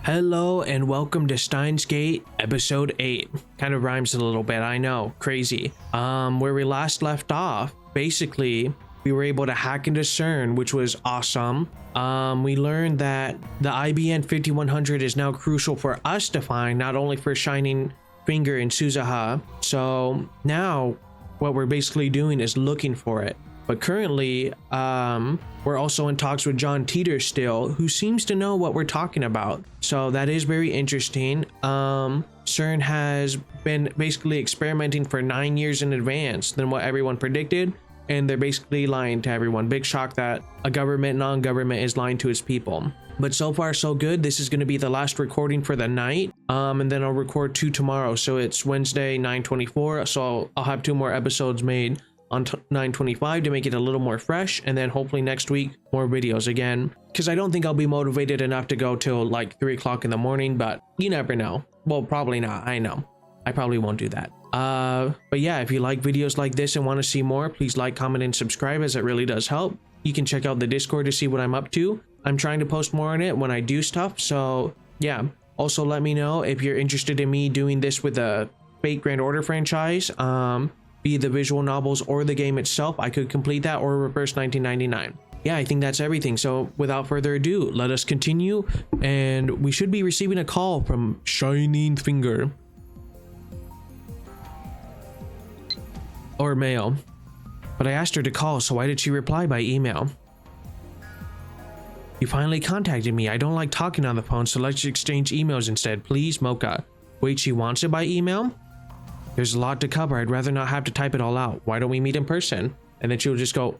Hello and welcome to Steins Gate episode 8. Kind of rhymes a little bit, I know, crazy. Where we last left off, basically we were able to hack into CERN, which was awesome. We learned that the IBN 5100 is now crucial for us to find, not only for Shining Finger and Suzuha. So now what we're basically doing is looking for it. But currently, we're also in talks with John Teeter still, who seems to know what we're talking about. So that is very interesting. CERN has been basically experimenting for 9 years in advance than what everyone predicted. And they're basically lying to everyone. Big shock that a government, non-government is lying to its people. But so far so good. This is going to be the last recording for the night. And then I'll record 2 tomorrow. So it's Wednesday, 9/24. So I'll have 2 more episodes made on 9/25 to make it a little more fresh, and then hopefully next week more videos again, because I don't think I'll be motivated enough to go till like 3 o'clock in the morning, but you never know. Well, probably not. I know I probably won't do that. But yeah, if you like videos like this and want to see more, please like, comment, and subscribe, as it really does help. You can check out the Discord to see what I'm up to. I'm trying to post more on it when I do stuff, so yeah. Also let me know if you're interested in me doing this with the Fate Grand Order franchise, be the visual novels or the game itself. I could complete that, or reverse 1999. Yeah, I think that's everything. So without further ado, let us continue, and we should be receiving a call from Shining Finger. Or mail. But I asked her to call, so why did she reply by email? You finally contacted me. I don't like talking on the phone, so let's exchange emails instead. Please, Mocha. Wait, she wants it by email? There's a lot to cover. I'd rather not have to type it all out. Why don't we meet in person? And then she'll just go,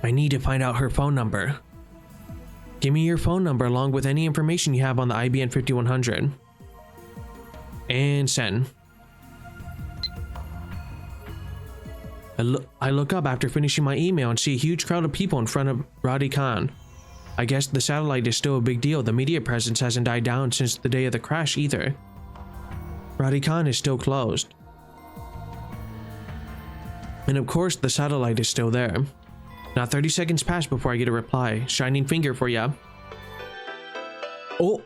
I need to find out her phone number. Give me your phone number along with any information you have on the IBN 5100. And send. I look up after finishing my email and see a huge crowd of people in front of Radhi Khan. I guess the satellite is still a big deal. The media presence hasn't died down since the day of the crash either. Radhi Khan is still closed. And of course, the satellite is still there. Now 30 seconds pass before I get a reply. Shining Finger for ya. Oh!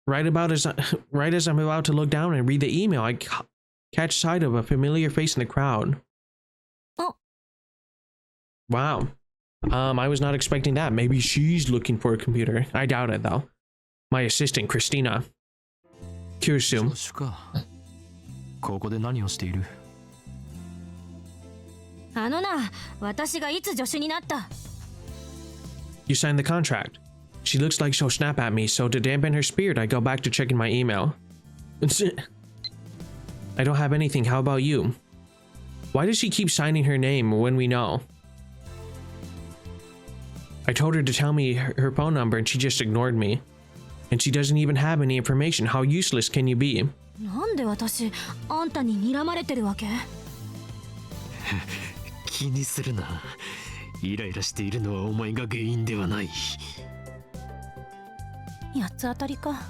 Right as I'm about to look down and read the email, I catch sight of a familiar face in the crowd. Oh. Wow. I was not expecting that. Maybe she's looking for a computer. I doubt it though. My assistant, Christina. Kirsu. ここで何をしている? あのな、私がいつ助手になった? You signed the contract. She looks like she'll snap at me, so to dampen her spirit, I go back to checking my email. I don't have anything. How about you? Why does she keep signing her name when we know? I told her to tell me her phone number and she just ignored me. And she doesn't even have any information. How useless can you be? なんで私、あんたに睨まれてるわけ? 気にするな。イライラしているのはお前が原因ではない。八つ当たりか。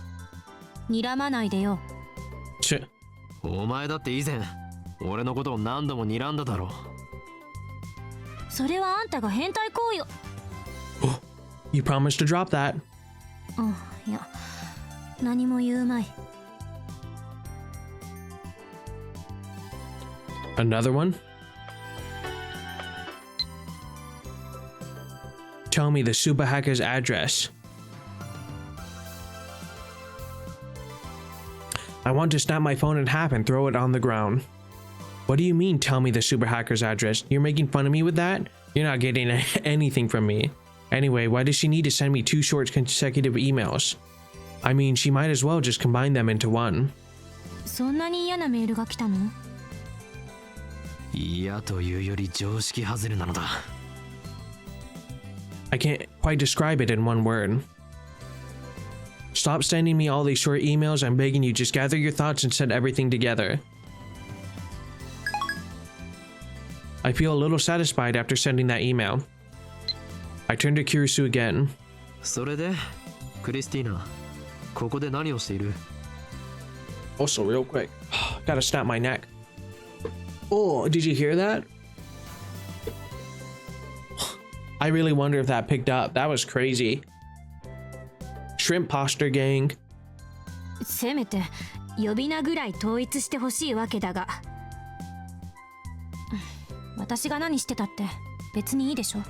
睨まないでよ。お前だって以前、俺のことを何度も睨んだだろう。それはあんたが変態行為を。You promised to drop that. いや、何も言うまい。Another one? Tell me the super hacker's address. I want to snap my phone in half and throw it on the ground. What do you mean, tell me the super hacker's address? You're making fun of me with that? You're not getting anything from me. Anyway, why does she need to send me 2 short consecutive emails? I mean, she might as well just combine them into one. そんなに嫌なメールが来たの? 嫌というより常識外れなのだ。I can't quite describe it in one word. Stop sending me all these short emails. I'm begging you, just gather your thoughts and set everything together. I feel a little satisfied after sending that email. I turn to Kirisu again. それで、クリスティーナ、ここで何をしている? Also, real quick, gotta snap my neck. Oh, did you hear that? I really wonder if that picked up. That was crazy. Shrimp Poster Gang. せめて呼び名ぐらい統一してほしいわけだが、私が何してたって別にいいでしょ。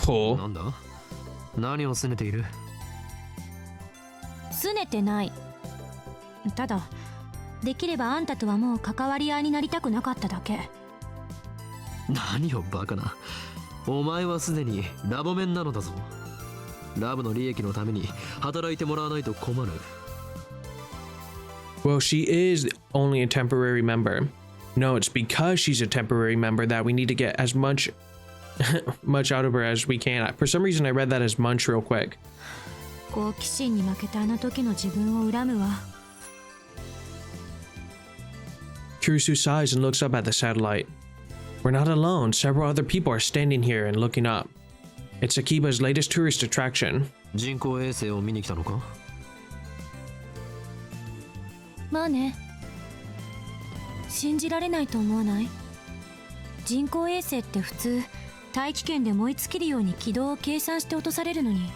ほう。なんだ？何を拗ねている？拗ねてない。ただできればあんたとはもう関わり合いになりたくなかっただけ。何をバカな。お前はすでにラボメンなのだぞ。ラブの利益のために働いてもらわないと困る。Well, she is only a temporary member. No, it's because she's a temporary member that we need to get as much out of her as we can. For some reason, I read that as munch real quick. 好奇心に負けたあの時の自分を恨むわ。Kurisu sighs and looks up at the satellite. We're not alone. Several other people are standing here and looking up. It's Akiba's latest tourist attraction. 人工衛星を見に来たのか？まあね。信じられないと思わない？人工衛星って普通大気圏で燃え尽きるように軌道を計算して落とされるのに、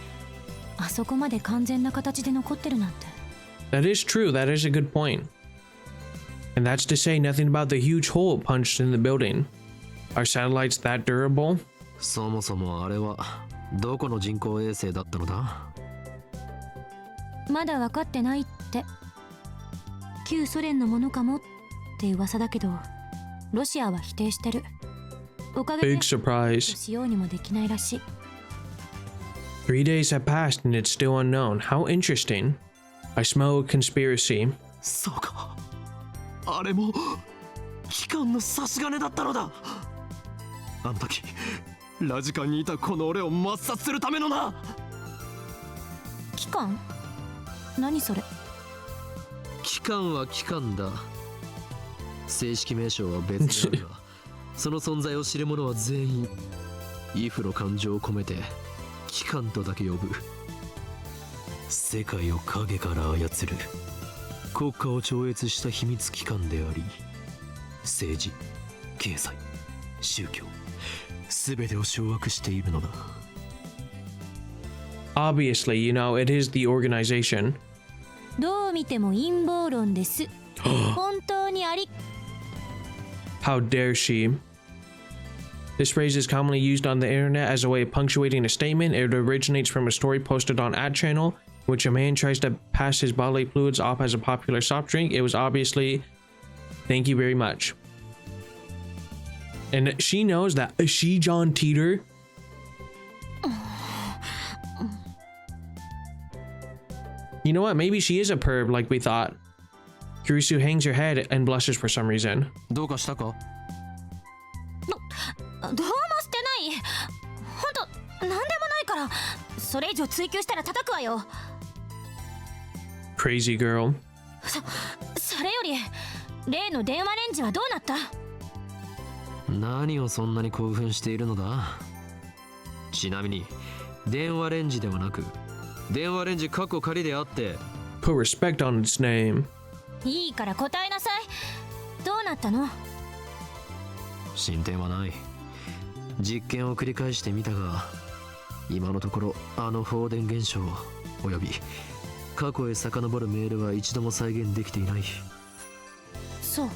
あそこまで完全な形で残ってるなんて。That is true. That is a good point. And that's to say nothing about the huge hole punched in the building. Are satellites that durable? そもそもあれはどこの人工衛星だったのだ？まだ分かってないって。旧ソ連のものかもって噂だけど、ロシアは否定してる。おかげで Big surprise. しようにもできないらしい。3 days have passed and it's still unknown. How interesting. I smell a conspiracy. そうか。あれも機関の差し金だったのだ。あの時ラジカンにいたこの俺を抹殺するためのな。機関？何それ？機関は機関だ。正式名称は別であるがその存在を知る者は全員イフの感情を込めて機関とだけ呼ぶ。世界を影から操る国家を超越した秘密機関であり、政治、経済、宗教全てを掌握しているのだ。 Obviously, you know, it is the organization. どう見ても陰謀論です。本当にあり。 How dare she? This phrase is commonly used on the internet as a way of punctuating a statement. It originates from a story posted on @channel, in which a man tries to pass his bodily fluids off as a popular soft drink. It was obviously, thank you very much. And she knows that. Is she John Teeter? You know what? Maybe she is a perv like we thought. Kurisu hangs her head and blushes for some reason. どうかしたか？どうもしてない。本当なんでもないから。それ以上追求したら叩くわよ。 Crazy girl. それより例の電話レンジはどうなった？何をそんなに興奮しているのだ？ちなみに電話レンジではなく電話レンジカッコ仮であって。 Put respect on its name. いいから答えなさい。どうなったの？進展はない。実験を繰り返してみたが、今のところあの放電現象および過去へ遡るメールは一度も再現できていない。そう。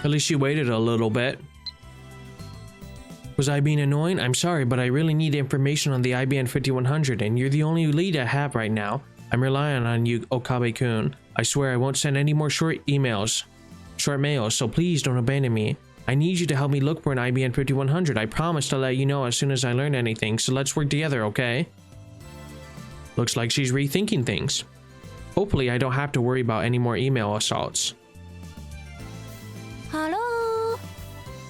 At least she waited a little bit. Was I being annoying? I'm sorry, but I really need information on the IBN 5100, and you're the only lead I have right now. I'm relying on you, Okabe-kun. I swear I won't send any more short mails, so please don't abandon me. I need you to help me look for an IBN 5100. I promise to let you know as soon as I learn anything, so let's work together, okay? Looks like she's rethinking things. Hopefully I don't have to worry about any more email assaults. ハロー。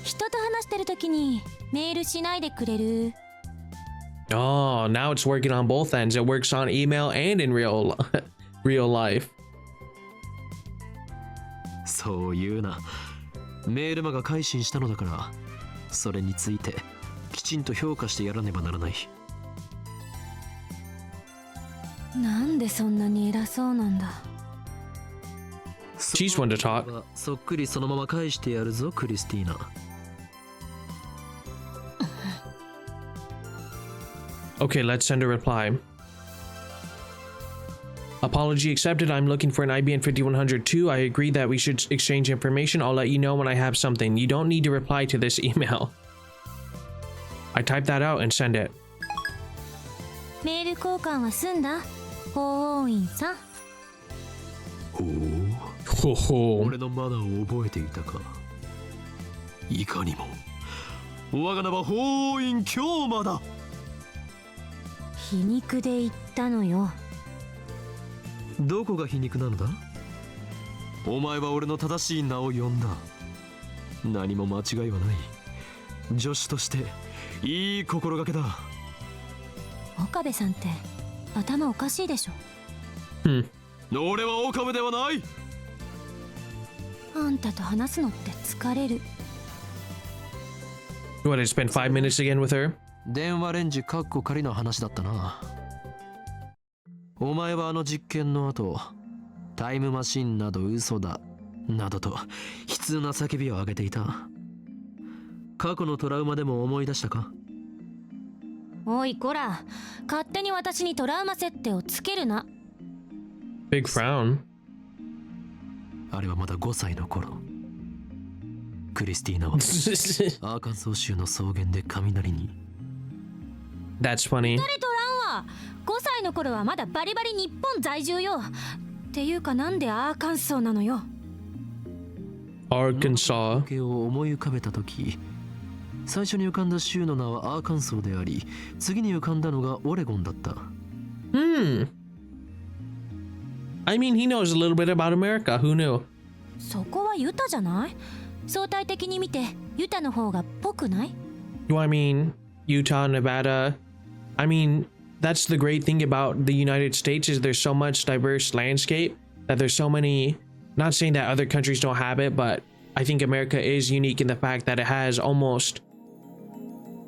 人と話してるときにメールしないでくれる？ Oh, now it's working on both ends. It works on email and in real life. そう言うな。メールマが改心したのだから、それについてきちんと評価してやらねばならない。なんでそんなに偉そうなんだ？ She's one to talk. そっくりそのまま返してやるぞクリスティーナ。Okay, let's send a reply. Apology accepted. I'm looking for an IBN 5102. I agree that we should exchange information. I'll let you know when I have something. You don't need to reply to this email. I typed that out and send it. メール交換は済んだ法王院さん。ほう、 Ho ho. 俺のマナーを覚えていたか。いかにも我が名は法王院京馬だ。皮肉で言ったのよ。どこが皮肉なのだ。お前は俺の正しい名を呼んだ。何も間違いはない。助手としていい心がけだ。岡部さんって頭おかしいでしょ。俺は岡部ではない。あんたと話すのって疲れる。You want to spend 5 minutes again with her? 電話レンジカッコ仮の話だったな。お前はあの実験の後、タイムマシンなど嘘だなどと悲痛な叫びを上げていた。過去のトラウマでも思い出したか。おいこら、勝手に私にトラウマ設定をつけるな。 Big frown. あれはまだ5歳の頃、クリスティーナはアーカンソー州の草原で雷に。 That's funny. 誰とらんわ。5歳の頃はまだバリバリ日本在住よ。っていうかなんでアーカンソーなのよ。 Arkansas. 風景を思い浮かべた時、最初に浮かんだ州の名はアーカンソーであり、次に浮かんだのがオレゴンだった。I mean, he knows a little bit about America. Who knew? そこはユタじゃない？相対的に見てユタの方がぽくない？ Do I mean Utah, Nevada? I mean, that's the great thing about the United States is there's so much diverse landscape that there's so many, not saying that other countries don't have it, but I think America is unique in the fact that it has almost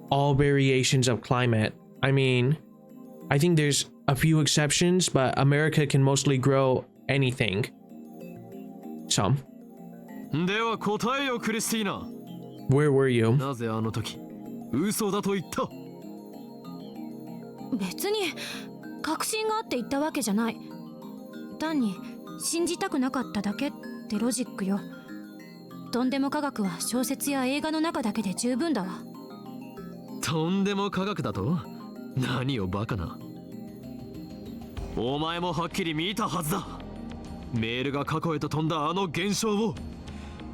all variations of climate. I mean, I think there's a few exceptions, but America can mostly grow anything. So, では答えよクリスティーナ。 where were you? なぜあの時嘘だと言った。別に確信があって言ったわけじゃない。単に信じたくなかっただけってロジックよ。とんでも科学は小説や映画の中だけで十分だわ。とんでも科学だと？何をバカな。お前もはっきり見たはずだ。メールが過去へと飛んだあの現象を、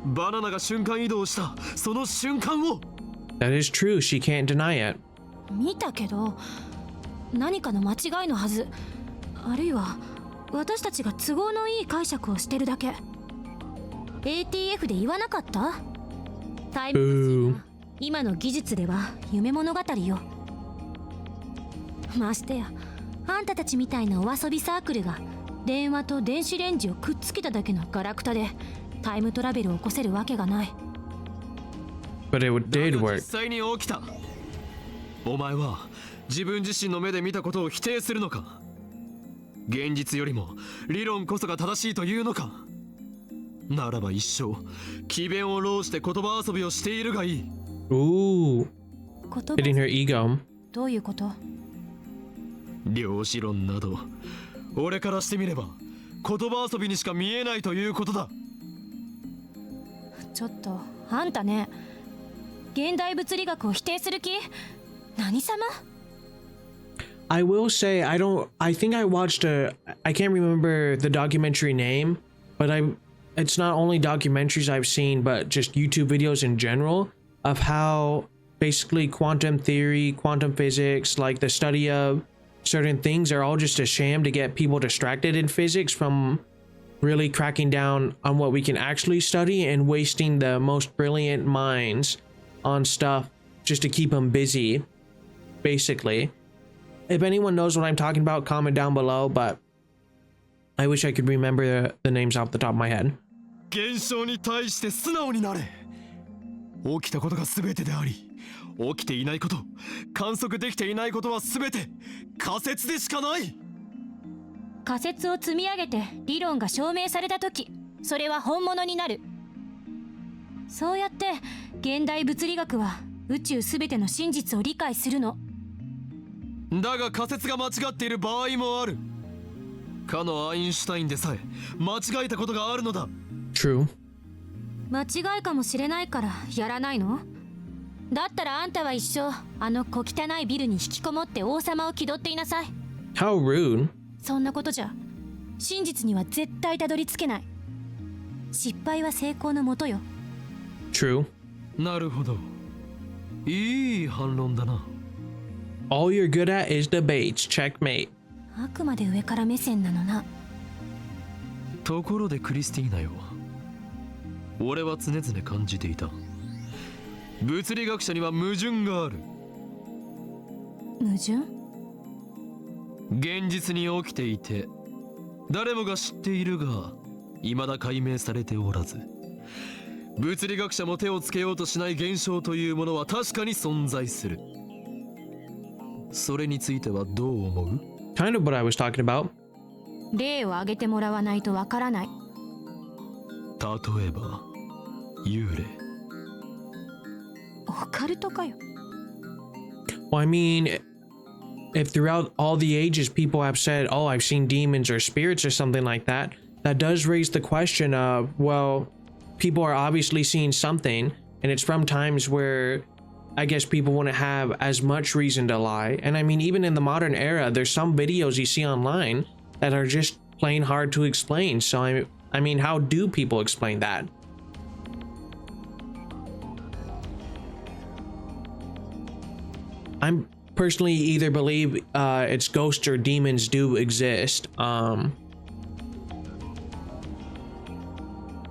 バナナが瞬間移動したその瞬間を。 That is true. She can't deny it. 見たけど何かの間違いのはず。あるいは私たちが都合のいい解釈をしてるだけ。 ATF で言わなかった？タイムマシンは今の技術では夢物語よ。ましてやあんたたちみたいなお遊びサークルが電話と電子レンジをくっつけただけのガラクタでタイムトラベルを起こせるわけがない。 But it did 実 work. 際に起きた。お前は自分自身の目で見たことを否定するのか。現実よりも理論こそが正しいというのか。ならば一生詭弁を弄して言葉遊びをしているがいい。 Ooh, 言 hitting 葉 her ego. どういうこと？量子論など俺からしてみれば言葉遊びにしか見えないということだ。ちょっとあんたね、現代物理学を否定する気？何様？ I will say I think I watched I can't remember the documentary name, but it's not only documentaries I've seen, but just YouTube videos in general of how basically quantum theory, quantum physics, like the study of certain things are all just a sham to get people distracted in physics from really cracking down on what we can actually study and wasting the most brilliant minds on stuff just to keep them busy, basically. If anyone knows what I'm talking about, comment down below, but I wish I could remember the names off the top of my head. 現象に対して素直になれ。起きたことが全てであり、起きていないこと、観測できていないことは全て仮説でしかない。仮説を積み上げて理論が証明された時、それは本物になる。そうやって現代物理学は宇宙すべての真実を理解するの。だが仮説が間違っている場合もある。かのアインシュタインでさえ間違えたことがあるのだ。 True. 間違いかもしれないからやらないの？だったらあんたは一生あの小汚いビルに引きこもって王様を気取っていなさい。 How rude. そんなことじゃ真実には絶対たどり着けない。失敗は成功のもとよ。 True. なるほど、いい反論だな。 All you're good at is debates. Checkmate. あくまで上から目線なのな。ところでクリスティーナよ、俺は常々感じていた。物理学者には矛盾がある。矛盾？現実に起きていて誰もが知っているが未だ解明されておらず、物理学者も手をつけようとしない現象というものは確かに存在する。それについてはどう思う？ Kind of what I was talking about. 例を挙げてもらわないとわからない。例えば幽霊。オカルトかよ。 Well, I mean, if throughout all the ages people have said, oh, I've seen demons or spirits or something like that, that does raise the question of, well, people are obviously seeing something, and it's from times where I guess people wouldn't have as much reason to lie. And I mean, even in the modern era, there's some videos you see online that are just plain hard to explain. So I mean, how do people explain that? I'm personally either believe it's ghosts or demons do exist.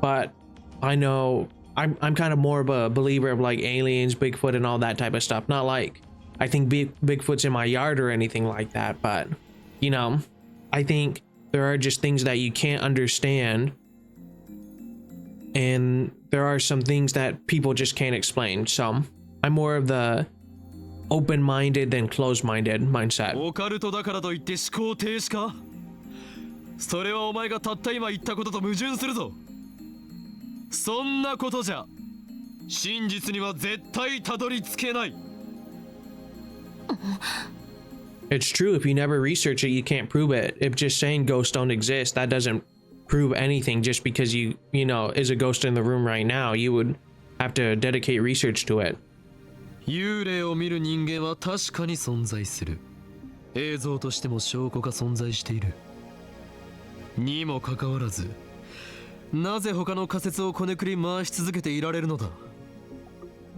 But I know I'm kind of more of a believer of like aliens, Bigfoot, and all that type of stuff. Not like I think Bigfoot's in my yard or anything like that, but you know, I think there are just things that you can't understand, and there are some things that people just can't explain. So I'm more of the open-minded than closed-minded mindset. オカルトだからといって思考停止か？それはお前がたった今言ったことと矛盾するぞ。そんなことじゃ真実には絶対たどり着けない。 It's true. If you never research it, you can't prove it. If just saying ghosts don't exist, that doesn't prove anything. Just because you know, is a ghost in the room right now, you would have to dedicate research to it. 幽霊を見る人間は確かに存在する。映像としても証拠が存在している。にもかかわらず、なぜ他の仮説をこねくり回し続けていられるのだ。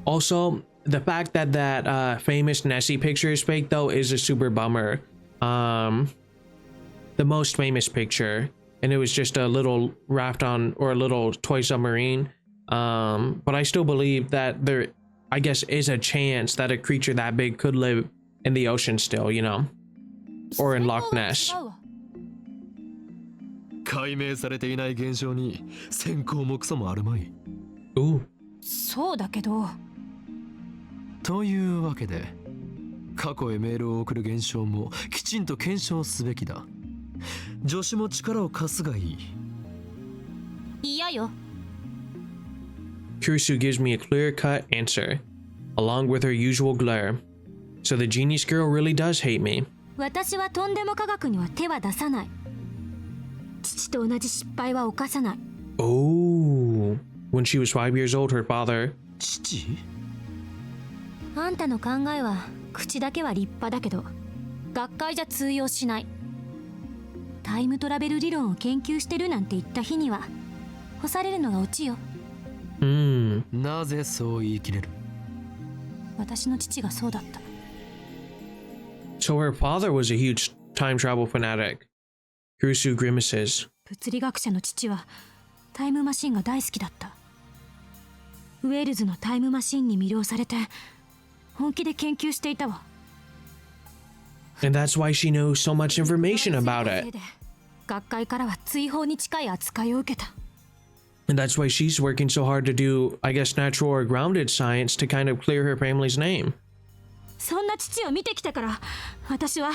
Also, the fact that famous Nessie picture is fake though is a super bummer. The most famous picture, and it was just a little raft on or a little toy submarine. But I still believe that there, I guess, is a chance that a creature that big could live in the ocean still, you know, or in Loch Ness. 解明されていない現象に先行もクソもあるまい。Ooh. そうだけど。というわけで、過去へメールを送る現象もきちんと検証すべきだ。助手も力を貸すがいい。嫌よ。Kurusu gives me a clear-cut answer, along with her usual glare. So the genius girl really does hate me. 私はとんでも科学には手は出さない。父と同じ失敗は犯さない。Oh, when she was 5 years old, her father. 父？あんたの考えは口だけは立派だけど、学会じゃ通用しない。タイムトラベル理論を研究してるなんて言った日には干されるのがオチよ。なぜそう言い切れる？私の父がそうだった。 So her father was a huge time travel fanatic. Kurusu grimaces. 物理学者の父はタイムマシンが大好きだった。ウェールズのタイムマシンに魅了されて本気で研究していたわ。 And that's why she knows so much information about it. 学会からは追放に近い扱いを受けた。 And that's why she's working so hard to do, I guess, natural or grounded science to kind of clear her family's name. そんな父を見てきたから私は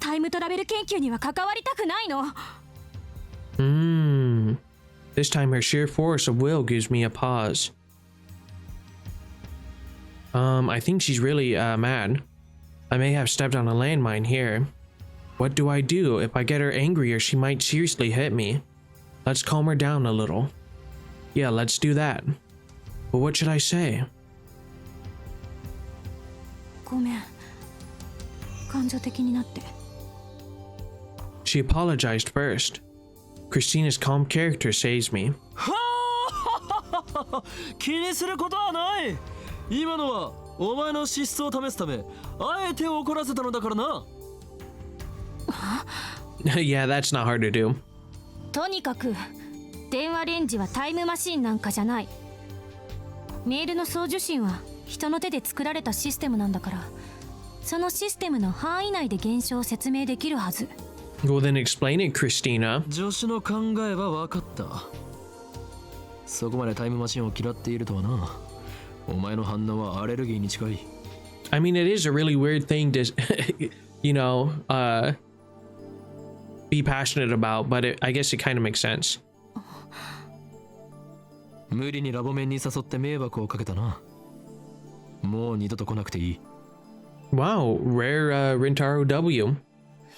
タイムトラベル研究には関わりたくないの。This time her sheer force of will gives me a pause. I think she's really mad. I may have stepped on a landmine here. What do I do? If I get her angrier, she might seriously hit me. Let's calm her down a little. Yeah, let's do that. But what should I say? ごめん。感情的になって。 She apologized first. Christina's calm character saves me. 気にすることはない。今のはお前の資質を試すためあえて怒らせたのだからな。Yeah, that's not hard to do. とにかく電話レンジはタイムマシンなんかじゃない。メールの送受信は人の手で作られたシステムなんだから、そのシステムの範囲内で現象を説明できるはず。 Well, then explain it, Christina. 助手の考えは分かった。そこまでタイムマシンを嫌っているとはな。お前の反応はアレルギーに近い。I mean, it is a really weird thing to, you know, be passionate about, but I guess it kind of makes sense. 無理にラボ面に誘って迷惑をかけたな。もう二度と来なくていい。 Wow, rare Rintaro W.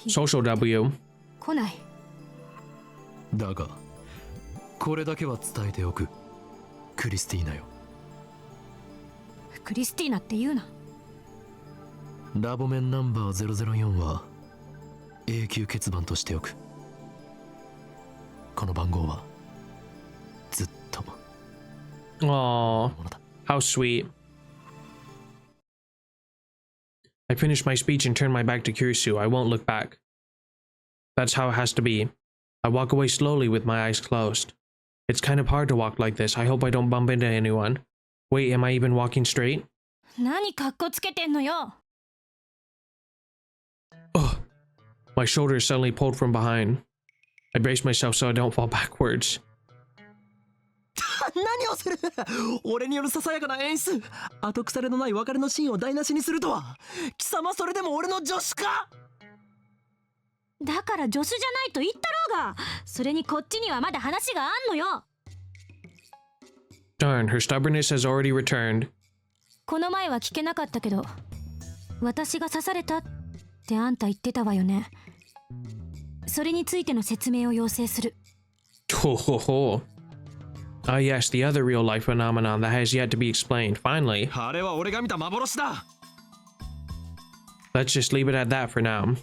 Social W. 来ない。だが、これだけは伝えておく。クリスティーナよ。クリスティーナって言うな。ラボ面ナンバー004は永久欠番としておく。この番号はずっと Aww, how sweet. I finished my speech and turned my back to Kurisu. I won't look back. That's how it has to be. I walk away slowly with my eyes closed. It's kind of hard to walk like this. I hope I don't bump into anyone. Wait, am I even walking straight? 何かっこつけてんのよ。 Ugh. My shoulder is suddenly pulled from behind. I brace myself so I don't fall backwards. 何をする。俺によるささやかな演出。後腐れのない別れのシーンを台無しにするとは。貴様それでも俺の助手か。だから助手じゃないと言ったろうが。それにこっちにはまだ話があんのよ。 Darn, her stubbornness has already returned. この前は聞けなかったけど、私が刺されたってあんた言ってたわよね。それについての説明を要請する。Ho ho ho. Ah yes, the other real-life phenomenon that has yet to be explained. Finally. あれは俺が見た幻だ。 Let's just leave it at that for now.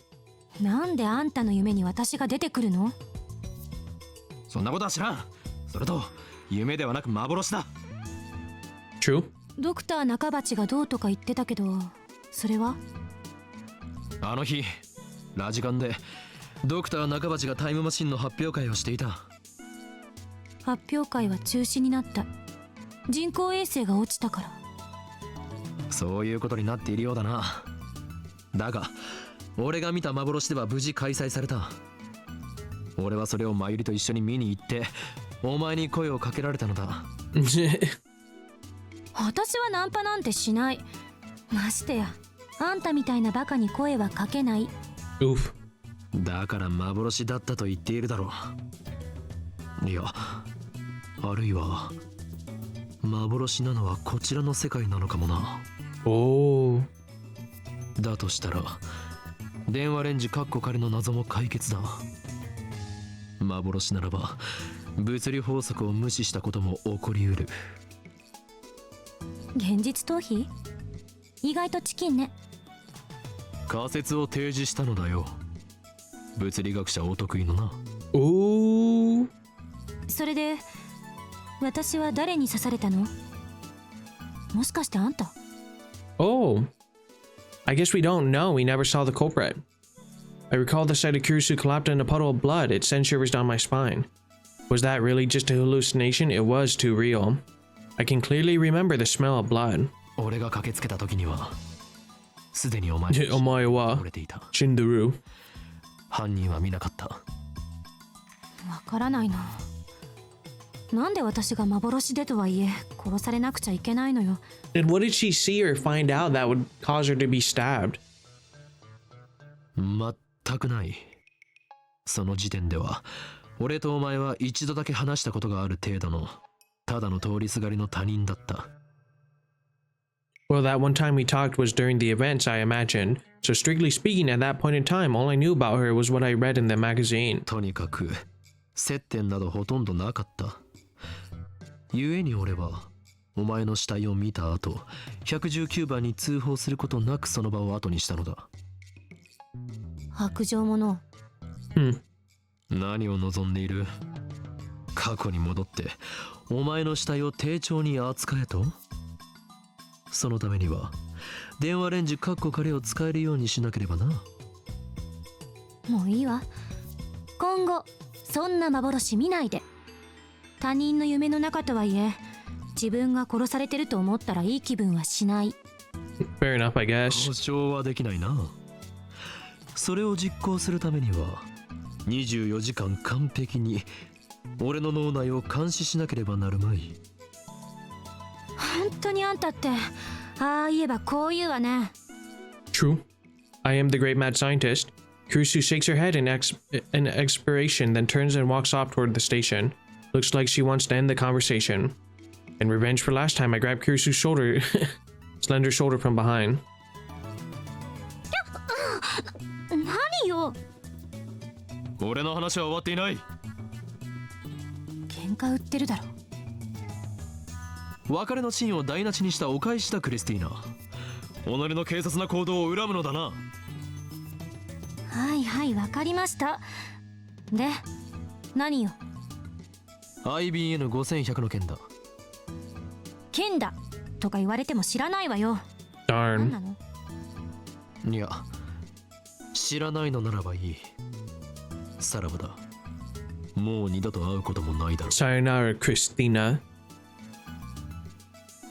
なんであんたの夢に私が出てくるの？そんなことは知らん。それと夢ではなく幻だ。 True? ドクター中鉢がどうとか言ってたけど、それは？あの日ラジカンでドクター中鉢がタイムマシンの発表会をしていた。発表会は中止になった。人工衛星が落ちたから。そういうことになっているようだな。だが俺が見た幻では無事開催された。俺はそれをマユリと一緒に見に行ってお前に声をかけられたのだ。私はナンパなんてしない。ましてやあんたみたいなバカに声はかけない。 Oof. だから幻だったと言っているだろう。いや、あるいは幻なのはこちらの世界なのかもな。Oh. だとしたら電話レンジカッコ仮の謎も解決だ。幻ならば物理法則を無視したことも起こりうる。現実逃避？意外とチキンね。仮説を提示したのだよ。物理学者お得意のな。Ooh. それで私は誰に刺されたの？もしかしてあんた？ Oh. I guess we don't know. We never saw the culprit. I recall the sight of Kurisu collapsed in a puddle of blood. It sent shivers down my spine. Was that really just a hallucination? It was too real. I can clearly remember the smell of blood. 俺が駆けつけた時にはすでにお前お前は折れていた。死んでる。犯人は見なかった。わからないな。なんで私が幻でとはいえ殺されなくちゃいけないのよ。 And what did she see or find out that would cause her to be stabbed? 全くない。その時点では俺とお前は一度だけ話したことがある程度のただの通りすがりの他人だった。 Well, that one time we talked was during the events, I imagine. So strictly speaking, at that point in time, all I knew about her was what I read in the magazine. とにかく接点などほとんどなかった。故に俺はお前の死体を見た後、119番に通報することなくその場を後にしたのだ。白状者。何を望んでいる？過去に戻ってお前の死体を丁重に扱えと？そのためには電話レンジカッコ仮を使えるようにしなければな。もういいわ。今後そんな幻見ないで。他人の夢の中とはいえ、自分が殺されてると思ったらいい気分はしない。 Fair enough, I guess. 保証はできないな。それを実行するためには24時間完璧に俺の脳内を監視しなければなるまい。本当にあんたって、ああ言えばこう言うわね。 True. I am the great mad scientist. Kurusu shakes her head in expiration, then turns and walks off toward the station. Looks like she wants to end the conversation. In revenge for last time, I grabbed Kurusu's shoulder, slender shoulder from behind. 何よ。俺の話は終わっていない。喧嘩売ってるだろ。別れのシーンを台無しにしたお返しだ、クリスティーナ。己の軽率な行動を恨むのだな。はいはい、わかりました。で、何よ。 IBN5100 の件だ。剣だとか言われても知らないわよ。何な Darn. の？いや、知らないのならばいい。さらばだ。もう二度と会うこともないだろう。 Sayonara, Christina.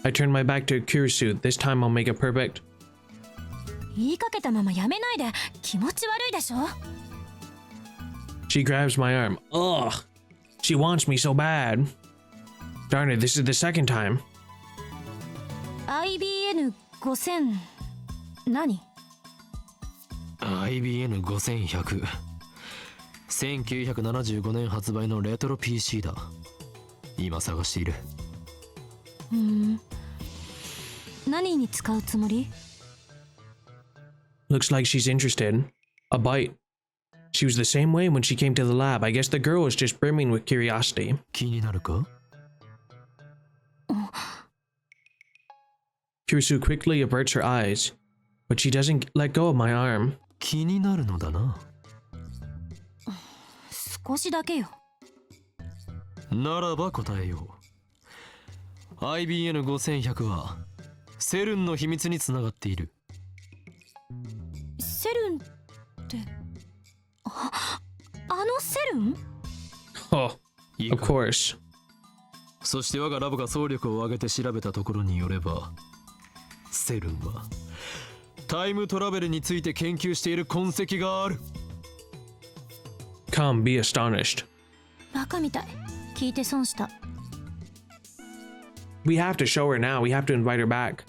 I turn my back to Kurusu. This time I'll make it perfect. 言いかけたままやめないで。気持ち悪いでしょ。 She grabs my arm. Ugh. She wants me so bad. Darn it, this is the second time. IBN5000 何？ IBN5100。1975年発売のレトロ PC だ。今探している。何に使うつもり？ Looks like she's interested. A bite. She was the same way when she came to the lab. I guess the girl was just brimming with curiosity. 気になるか？ Kurusu quickly averts her eyes, but she doesn't let go of my arm. 気になるのだな。少しだけよ。ならば答えよう。IBN5100 はセルンの秘密につながっている。セルンって、あのセルン？ Oh, いい of か。 course. そして我がラボが総力を挙げて調べたところによれば、セルンはタイムトラベルについて研究している痕跡がある。 Come, be astonished. バカみたい。聞いて損した。We have to show her now. We have to invite her back.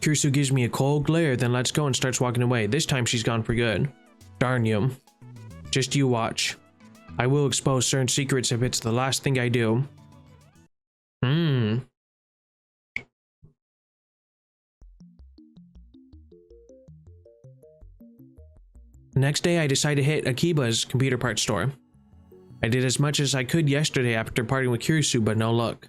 Kurusu gives me a cold glare, then lets go and starts walking away. This time she's gone for good. Darn you. Just you watch. I will expose certain secrets if it's the last thing I do. The next day, I decide to hit Akiba's computer parts store. I did as much as I could yesterday after parting with Kurusu, but no luck.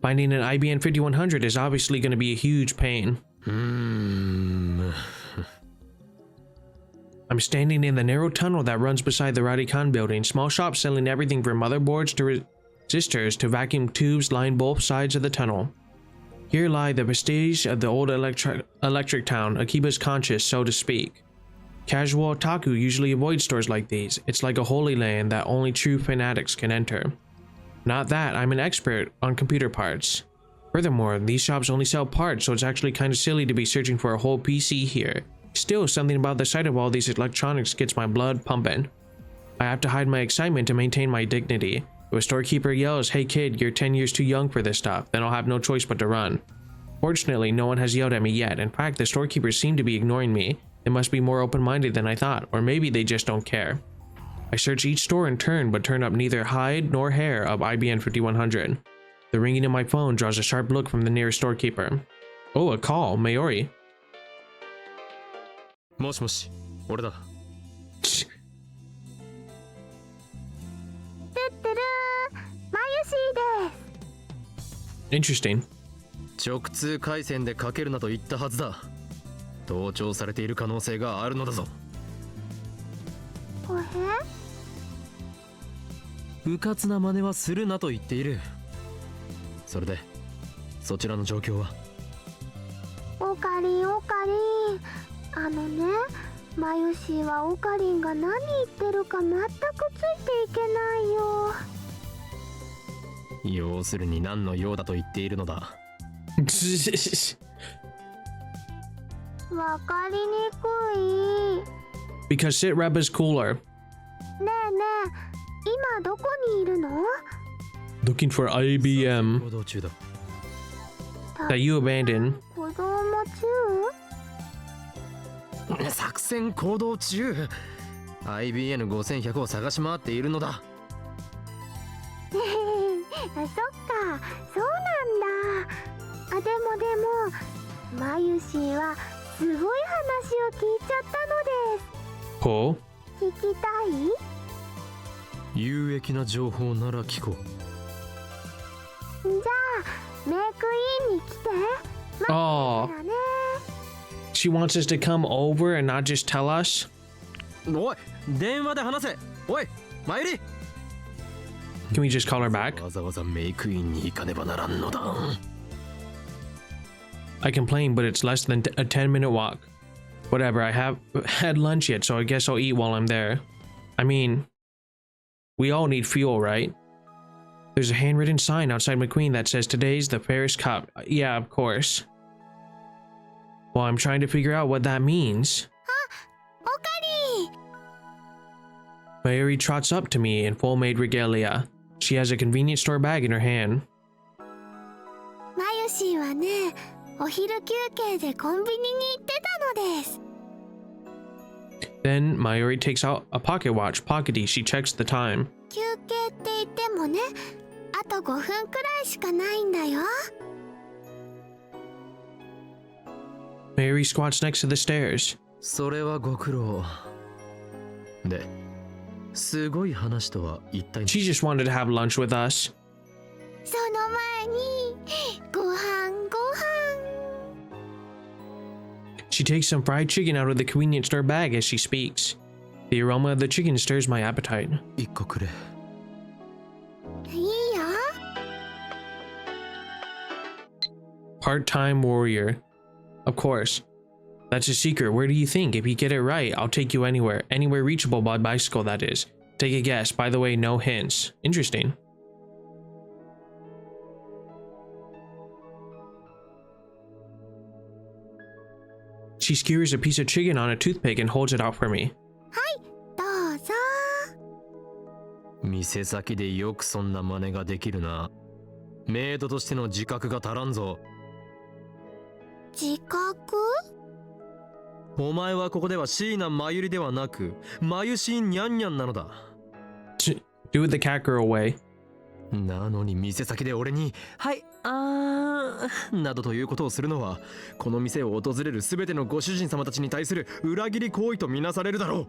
Finding an IBN 5100 is obviously going to be a huge pain. I'm standing in the narrow tunnel that runs beside the Radikan building. Small shops selling everything from motherboards to resistors to vacuum tubes line both sides of the tunnel. Here lie the vestige of the old electric town, Akiba's conscience, so to speak. Casual otaku usually avoid stores like these. It's like a holy land that only true fanatics can enter. Not that, I'm an expert on computer parts. Furthermore, these shops only sell parts, so it's actually kind of silly to be searching for a whole PC here. Still, something about the sight of all these electronics gets my blood pumping. I have to hide my excitement to maintain my dignity. If a storekeeper yells, "Hey kid, you're 10 years too young for this stuff," then I'll have no choice but to run. Fortunately, no one has yelled at me yet. In fact, the storekeepers seem to be ignoring me. They must be more open-minded than I thought, or maybe they just don't care. I search each store in turn, but turn up neither hide nor hair of IBN 5100. The ringing in my phone draws a sharp look from the nearest storekeeper. Oh, a call. Mayuri. もしもし、俺だ。Tch. マユシーです。 Interesting. 直通回線でかけるなと言ったはずだ。盗聴されている可能性があるのだぞ。おへ？うかつな真似はするなと言っている。それでそちらの状況は？オカリンオカリン、あのね、マユシーはオカリンが何言ってるか全くついていけないよ。要するに何の用だと言っているのだ。わかりにくい。 Because Sitrep is cooler. ねえねえ、今どこにいるの？ Looking for IBM 行動中だ。that you abandoned. 子供中？作戦行動中。 IBN5100 を探し回っているのだ。あ、そっか、そうなんだ。あ、でもマユシーはすごい話を聞いちゃったのです。 Oh? 聞きたい？有益な情報なら聞こう。じゃあメイクインに来て。 Oh, だね。 she wants us to come over and not just tell us? おい、電話で話せ。おい、マユリ。 Can we just call her back? わざわざメイクインに行かねばならんのだ。 I complain, but it's less than a 10-minute walk. Whatever, I haven't had lunch yet, so I guess I'll eat while I'm there. I mean, we all need fuel, right? There's a handwritten sign outside McQueen that says today's the Feris Cup. Yeah, of course. Well, I'm trying to figure out what that means. オカリン。 Mayuri trots up to me in full maid regalia. She has a convenience store bag in her hand. マユシーはね、お昼休憩でコンビニに行ってたのです。 Then Mayuri takes out a pocket watch. Pockety, she checks the time. 休憩って言ってもね、あと5分くらいしかないんだよ。 Mayuri squats next to the stairs. それはご苦労。で、すごい話とは一体。 She just wanted to have lunch with us. その前にご飯。 She takes some fried chicken out of the convenience store bag as she speaks. The aroma of the chicken stirs my appetite. 一個くれ。いいよ。 Part-time warrior. Of course. That's a secret. Where do you think? If you get it right, I'll take you anywhere. Anywhere reachable by bicycle, that is. Take a guess. By the way, no hints. Interesting. She skewers a piece of chicken on a toothpick and holds it out for me. どうぞ。店先でよくそんな真似ができるな。メイドとしての自覚が足らんぞ。自覚？お前はここでは椎名真由里ではなく、マユシーニャンニャンなのだ。Do it the cat girl way. なのに店先で俺に「はいなどということをするのは、この店を訪れるすべてのご主人様たちに対する裏切り行為とみなされるだろ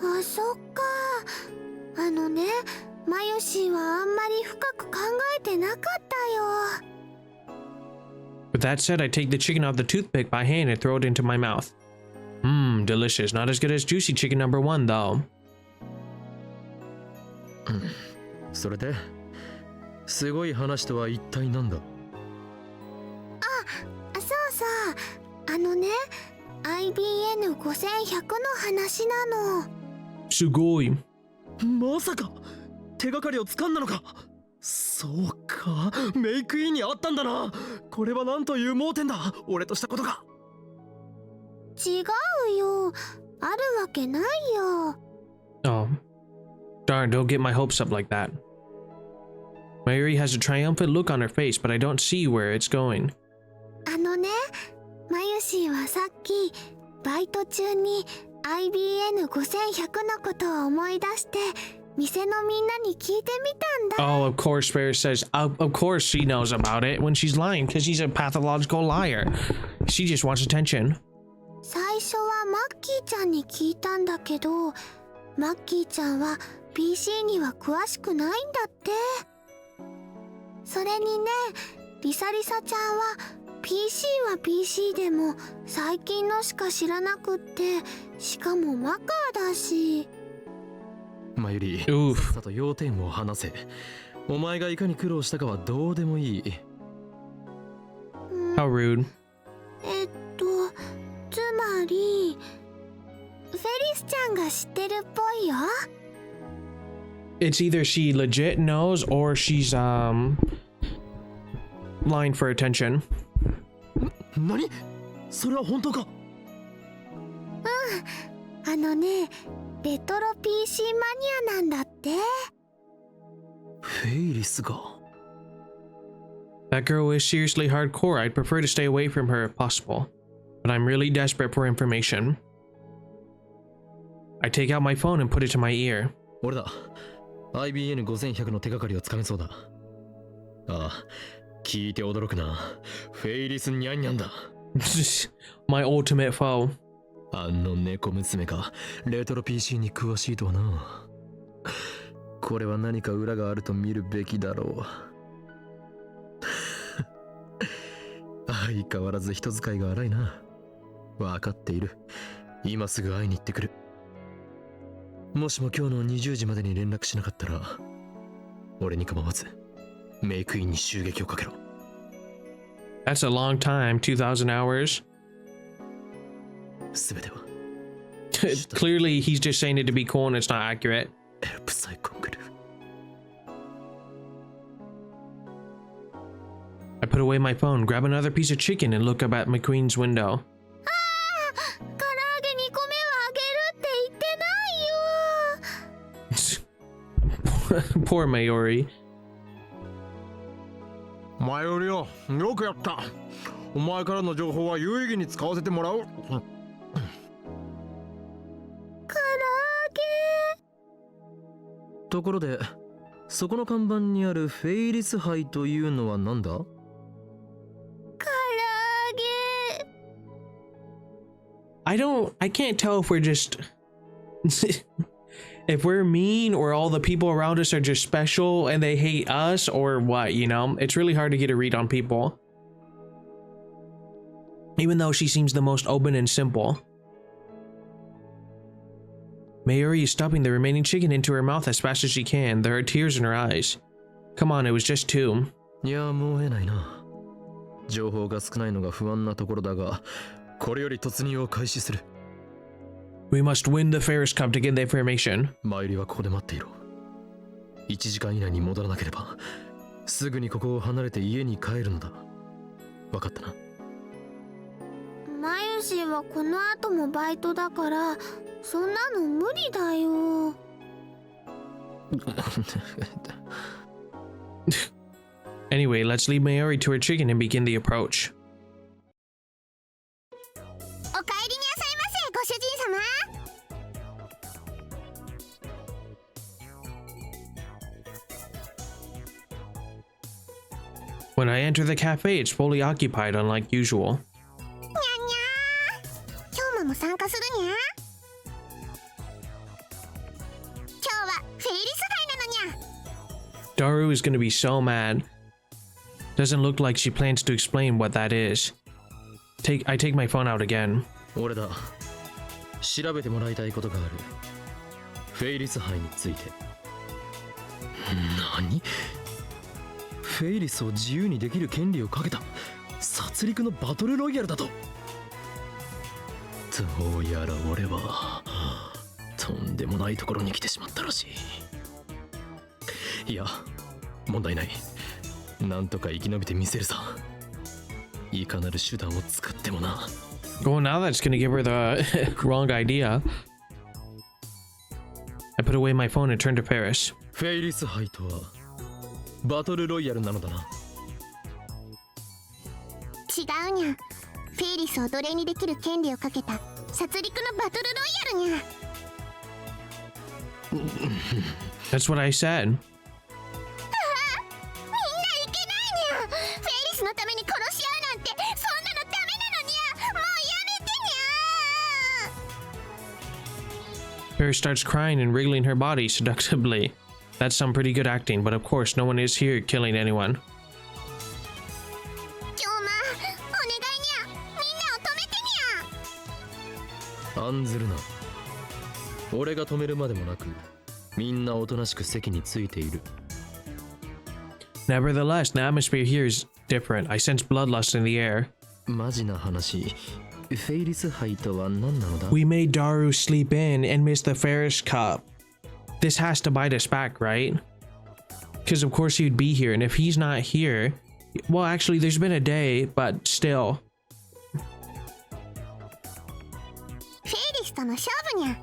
う。あ、そっか。あのね、マユシーはあんまり深く考えてなかったよ。 With that said, I take the chicken off the toothpick by hand and throw it into my mouth. Mmm, delicious. Not as good as juicy chicken number 1, though. それですごい話とは一体なんだ。そうそう、あのね、IBN5100 の話なの。すごい。まさか手がかりをつかんだのか。そうか、メイクインにあったんだな。これはなんという盲点だ、俺としたことが。違うよ、あるわけないよ。 Oh. Darn, don't get my hopes up like that. Mayuri has a triumphant look on her face, but I don't see where it's going. あのね、マユシーはさっきバイト中に IBN5100 のことを思い出して店のみんなに聞いてみたんだ。 Oh, of course, Feris says, of course she knows about it when she's lying because she's a pathological liar. She just wants attention. 最初はマッキーちゃんに聞いたんだけど、マッキーちゃんは PC には詳しくないんだって。それにね、リサリサちゃんは PC は PC でも最近のしか知らなくって、しかもマカーだし。マユリ、Oof. さっさと要点を話せ。お前がいかに苦労したかはどうでもいい。How rude. つまりフェリスちゃんが知ってるっぽいよ。 It's either she legit knows or she's lying for attention. 何？それは本当か？あのね、レトロ PC マニアなんだって。フェイリスが。That girl is seriously hardcore. I'd prefer to stay away from her if possible. But I'm really desperate for information. I take out my phone and put it to my ear. 俺だ。IBN5100 の手がかりをつかめそうだ。ああ、聞いて驚くな。フェイリスニャンニャンだ。My ultimate foe. あの猫娘がレトロ PC に詳しいとはな。これは何か裏があると見るべきだろう。相変わらず人使いが荒いな。わかっている。今すぐ会いに行ってくる。もしも今日の20時までに連絡しなかったら、俺に構わずメイクインに襲撃をかけろ。That's a long time, 2,000 hours. すべてはClearly, he's just saying it to be cool and it's not accurate. エルプサイコングル。I put away my phone, grab another piece of chicken, and look up at McQueen's window. 唐揚げ2個目をあげるって言ってないよ。 Poor Mayori. 前よりよくやった。お前からの情報は有意義に使わせてもらう。唐揚げ。ところで、そこの看板にあるフェイリス杯というのは何だ？唐揚げ。I can't tell if we're just if we're mean or all the people around us are just special and they hate us or what, you know? It's really hard to get a read on people. Even though she seems the most open and simple. Mayuri is stuffing the remaining chicken into her mouth as fast as she can. There are tears in her eyes. Come on, it was just 2. いや、もう得ないな。情報が少ないのが不安なところだが、これより突入を開始する。We must win the Feris Cup to get the information. マユリはここで待っていろ。1時間以内に戻らなければ、すぐにここを離れて家に帰るのだ。わかったな。マユシはこの後もバイトだから、そんなの無理だよ。Anyway, let's leave Mayuri to her chicken and begin the approach. お帰りになさいませ、ご主人様。When I enter the cafe, it's fully occupied, unlike usual. にゃんにゃー。今日も参加するにゃ。今日はフェイリス杯なのにゃ。Daru is gonna be so mad. Doesn't look like she plans to explain what that is. I take my phone out again. 俺だ。調べてもらいたいことがある。フェイリス杯について。何？フェイリスを自由にできる権利をかけた殺戮のバトルロイヤルだと。どうやら俺はとんでもないところに来てしまったらしい。いや、問題ない。なんとか生き延びてみせるさ。いかなる手段を使ってもな。Well, now that's gonna give her the wrong idea. I put away my phone and turned to Feris. フェイリス杯とはバトルロイヤルなのだな。違うにゃ。フェイリスを奴隷にできる権利をかけた殺戮のバトルロイヤルにゃ。 That's what I said. みんないけないにゃ。フェリスのために殺し合うなんてそんなのダメなのにゃ。もうやめてにゃ。 Feris starts crying and wriggling her body seductively. That's some pretty good acting, but of course no one is here killing anyone. 今日お願いにゃ。みんなを止めてにゃ。案ずるな。俺が止めるまでもなく、みんなおとなしく席についている。 Nevertheless, the atmosphere here is different. I sense bloodlust in the air. マジな話、フェイリス杯とは何なのだ？ We made Daru sleep in and miss the Feris Cup. This has to bite us back, right? Because of course he'd be here, and if he's not here... Well, actually, there's been a day, but still. フェリスとの勝負にゃ。フ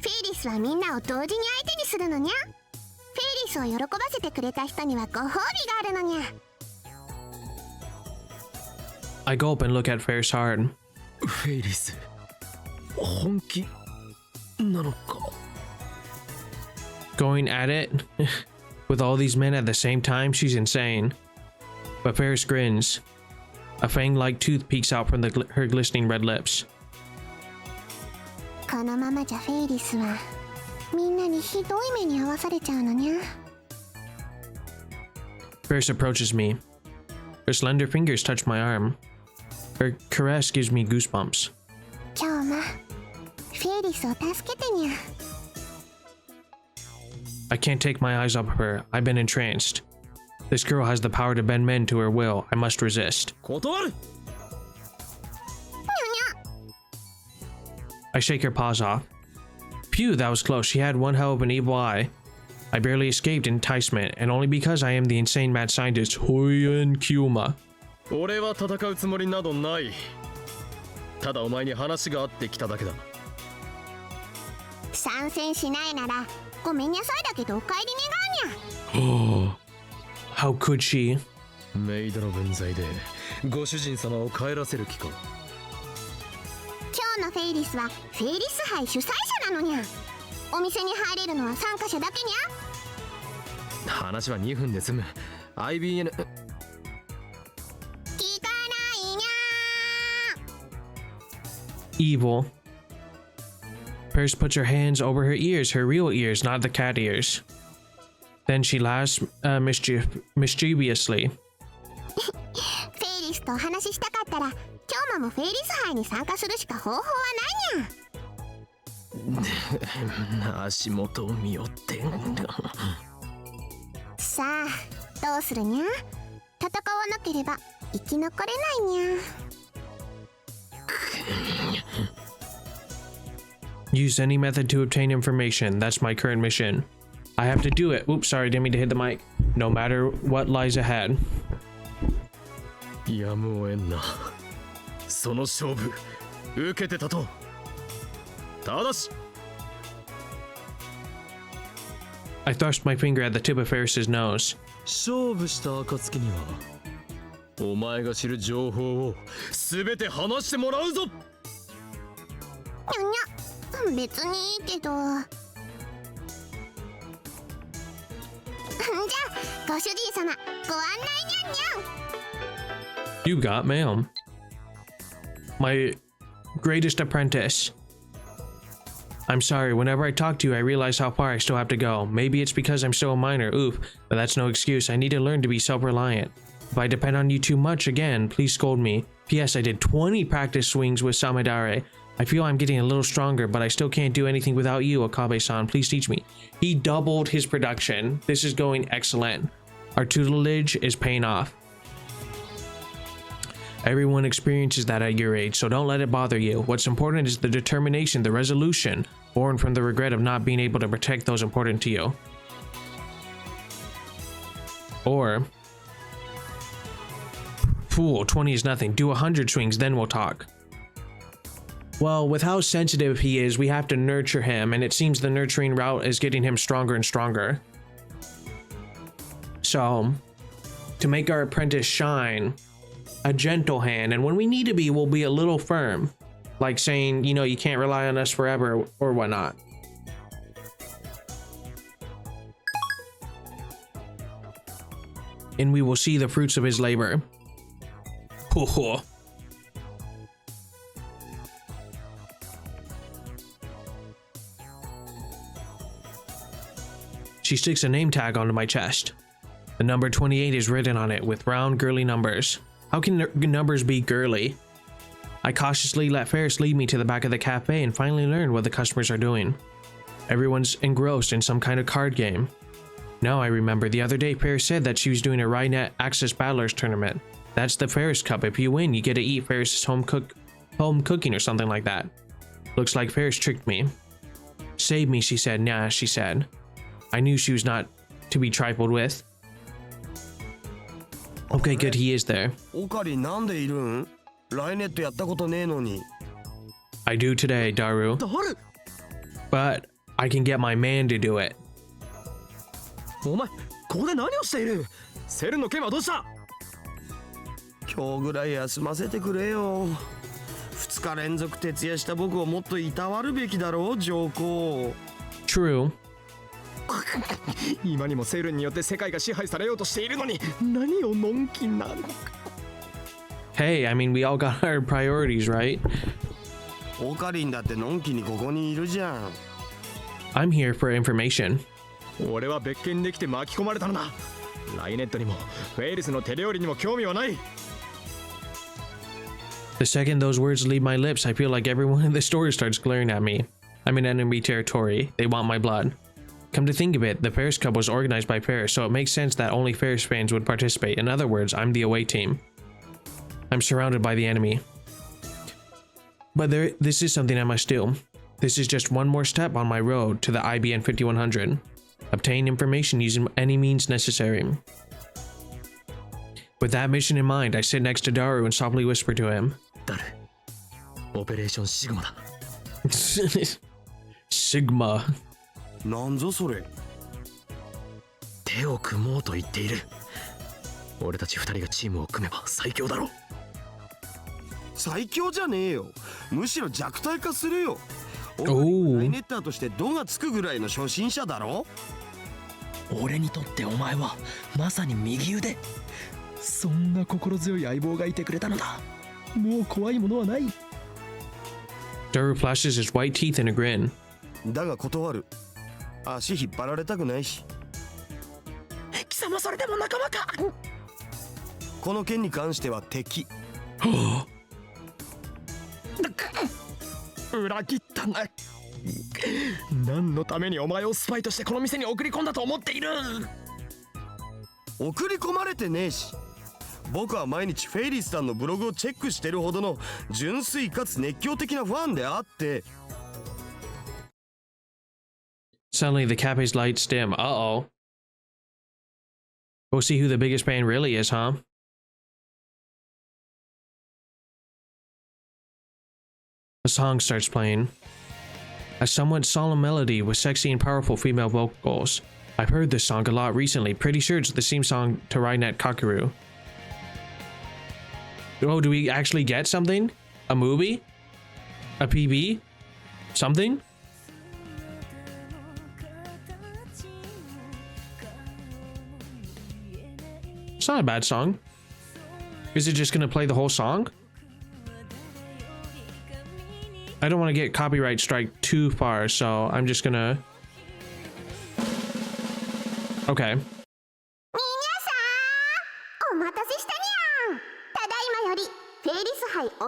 ェリスはみんなを同時に相手にするのにゃ。フェリスを喜ばせてくれた人にはご褒美があるのにゃ。 I gulp and look at Feris hard. フェイリス、本気なのか？ Going at it? With all these men at the same time? She's insane. But Feris grins. A fang-like tooth peeks out from her glistening red lips. このままじゃフェイリスはみんなにひどい目に遭わされちゃうのにゃ。 Feris approaches me. Her slender fingers touch my arm. Her caress gives me goosebumps. 今日もフェリスを助けてにゃ。 I can't take my eyes off her. I've been entranced. This girl has the power to bend men to her will. I must resist. 断る。 I shake her paws off. Phew, that was close. She had one hell of an evil eye. I barely escaped enticement, and only because I am the insane mad scientist Hoyen Kyuma. 俺は戦うつもりなどない。ただお前に話があってきただけだ。参戦しないならごめんにゃさいだけどお帰り願うにゃ。 How could she? メイドの分際でご主人様を帰らせる気か。今日のフェイリスはフェイリス杯主催者なのにゃ。お店に入れるのは参加者だけにゃ。話は2分で済む。IBN。 聞かないにゃ。 Evil. Feris puts her hands over her ears, her real ears, not the cat ears. Then she laughs mischievously. フェイリスとお話ししたかったら今日もフェイリス杯に参加するしか方法はないにゃ。足元を見よって。さあどうするにゃ。戦わなければ生き残れないにゃ。 Use any method to obtain information. That's my current mission. I have to do it. Oops, sorry, didn't mean to hit the mic. No matter what lies ahead. やむをえんな。その勝負受けてたと。ただし I thrust my finger at the tip of Feris's nose. 勝負した暁にはお前が知る情報を全て話してもらうぞ。にゃにゃ、別にいいけど。じゃあご主人様ご案内にゃんにゃん。 You got mail. My greatest apprentice. I'm sorry, whenever I talk to you, I realize how far I still have to go. Maybe it's because I'm still a minor, oof, but that's no excuse. I need to learn to be self-reliant. If I depend on you too much again, please scold me. P.S. I did 20 practice swings with Samidare. I feel I'm getting a little stronger, but I still can't do anything without you, Akabe-san. Please teach me. He doubled his production. This is going excellent. Our tutelage is paying off. Everyone experiences that at your age, so don't let it bother you. What's important is the determination, the resolution, born from the regret of not being able to protect those important to you. Or, fool, 20 is nothing. Do 100 swings, then we'll talk. Well, with how sensitive he is, we have to nurture him, and it seems the nurturing route is getting him stronger and stronger. So, to make our apprentice shine, a gentle hand, and when we need to be, we'll be a little firm. like saying, you know, you can't rely on us forever or whatnot. And we will see the fruits of his labor. She sticks a name tag onto my chest. The number 28 is written on it with round, girly numbers. How can numbers be girly? I cautiously let Feris lead me to the back of the cafe and finally learn what the customers are doing. Everyone's engrossed in some kind of card game. Now I remember the other day Feris said that she was doing a Rynet Access Battlers tournament. That's the Feris Cup. If you win, you get to eat Feris' home cooking or something like that. Looks like Feris tricked me. Save me, she said. Nah, she said. I knew she was not to be trifled with. Okay, good, he is there. I do today, Daru. But I can get my man to do it. お前ここで何をしている？セルの件はどうした？今日ぐらい休ませてくれよ。2日連続徹夜した僕をもっといたわるべきだろう、上皇。True. 今にもセルによって世界が支配されようとしているのに何をのんきな。Hey, I mean, we all got our priorities, right? オカリンだってのんきにここにいるじゃん。I'm here for information. 俺は別件できて巻き込まれたのだ。ライネットにもフェイリスの手料理にも興味はない。The second those words leave my lips, I feel like everyone in the store starts glaring at me. I'm in enemy territory. They want my blood. Come to think of it, the Feris Cup was organized by Feris, so it makes sense that only Feris fans would participate. In other words, I'm the away team. I'm surrounded by the enemy. But this is something I must do. This is just one more step on my road to the IBN 5100. Obtain information using any means necessary. With that mission in mind, I sit next to Daru and softly whisper to him. 誰？オペレーションシグマだ。Sigma. なんぞそれ。手を組もうと言っている。俺たち二人がチームを組めば最強だろう。最強じゃねえよ。むしろ弱体化するよ。ライネッターとして度がつくぐらいの初心者だろ。俺にとってお前はまさに右腕。そんな心強い相棒がいてくれたのだ。もう怖いものはない。Daru flashes his white teeth in a grin. だが断る。足引っ張られたくないし。貴様それでも仲間か。この件に関しては敵。裏切ったな。何のためにお前をスパイとしてこの店に送り込んだと思っている。送り込まれてねえし。僕は毎日フェイリスさんのブログをチェックしてるほどの純粋かつ熱狂的なファンであって。Suddenly the cafe's lights dim. Uh-oh. We'll see who the biggest fan really is, huh? A song starts playing. A somewhat solemn melody with sexy and powerful female vocals. I've heard this song a lot recently. Pretty sure it's the theme song to Rynet Kakeru. Oh, do we actually get something? A movie? A PB? Something? It's not a bad song. Is it just gonna play the whole song? I don't want to get copyright strike too far, so I'm just gonna... Okay. 皆さん、お待たせしたにゃん。ただいまよりフェイリス杯お昼の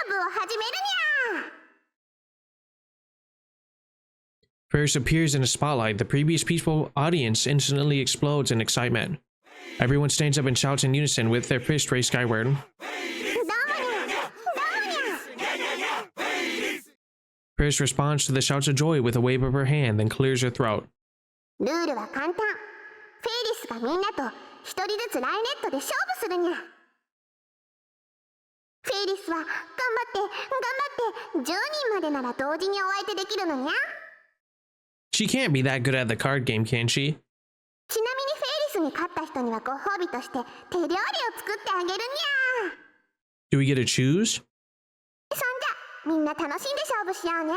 部を始めるにゃん。Feris appears in a spotlight. The previous peaceful audience instantly explodes in excitement. Everyone stands up and shouts in unison with their fist raised skyward. Feris responds to the shouts of joy with a wave of her hand, then clears her throat. ルールは簡単。フェイリスがみんなと一人ずつライネットで勝負するにゃ。フェイリスは頑張って10人までなら同時にお相手できるのにゃ。She can't be that good at the card game, can she? ちなみにフェイリスに勝った人にはご褒美として手料理を作ってあげるにゃ。Do we get to choose? そんじゃみんな楽しんで勝負しようね。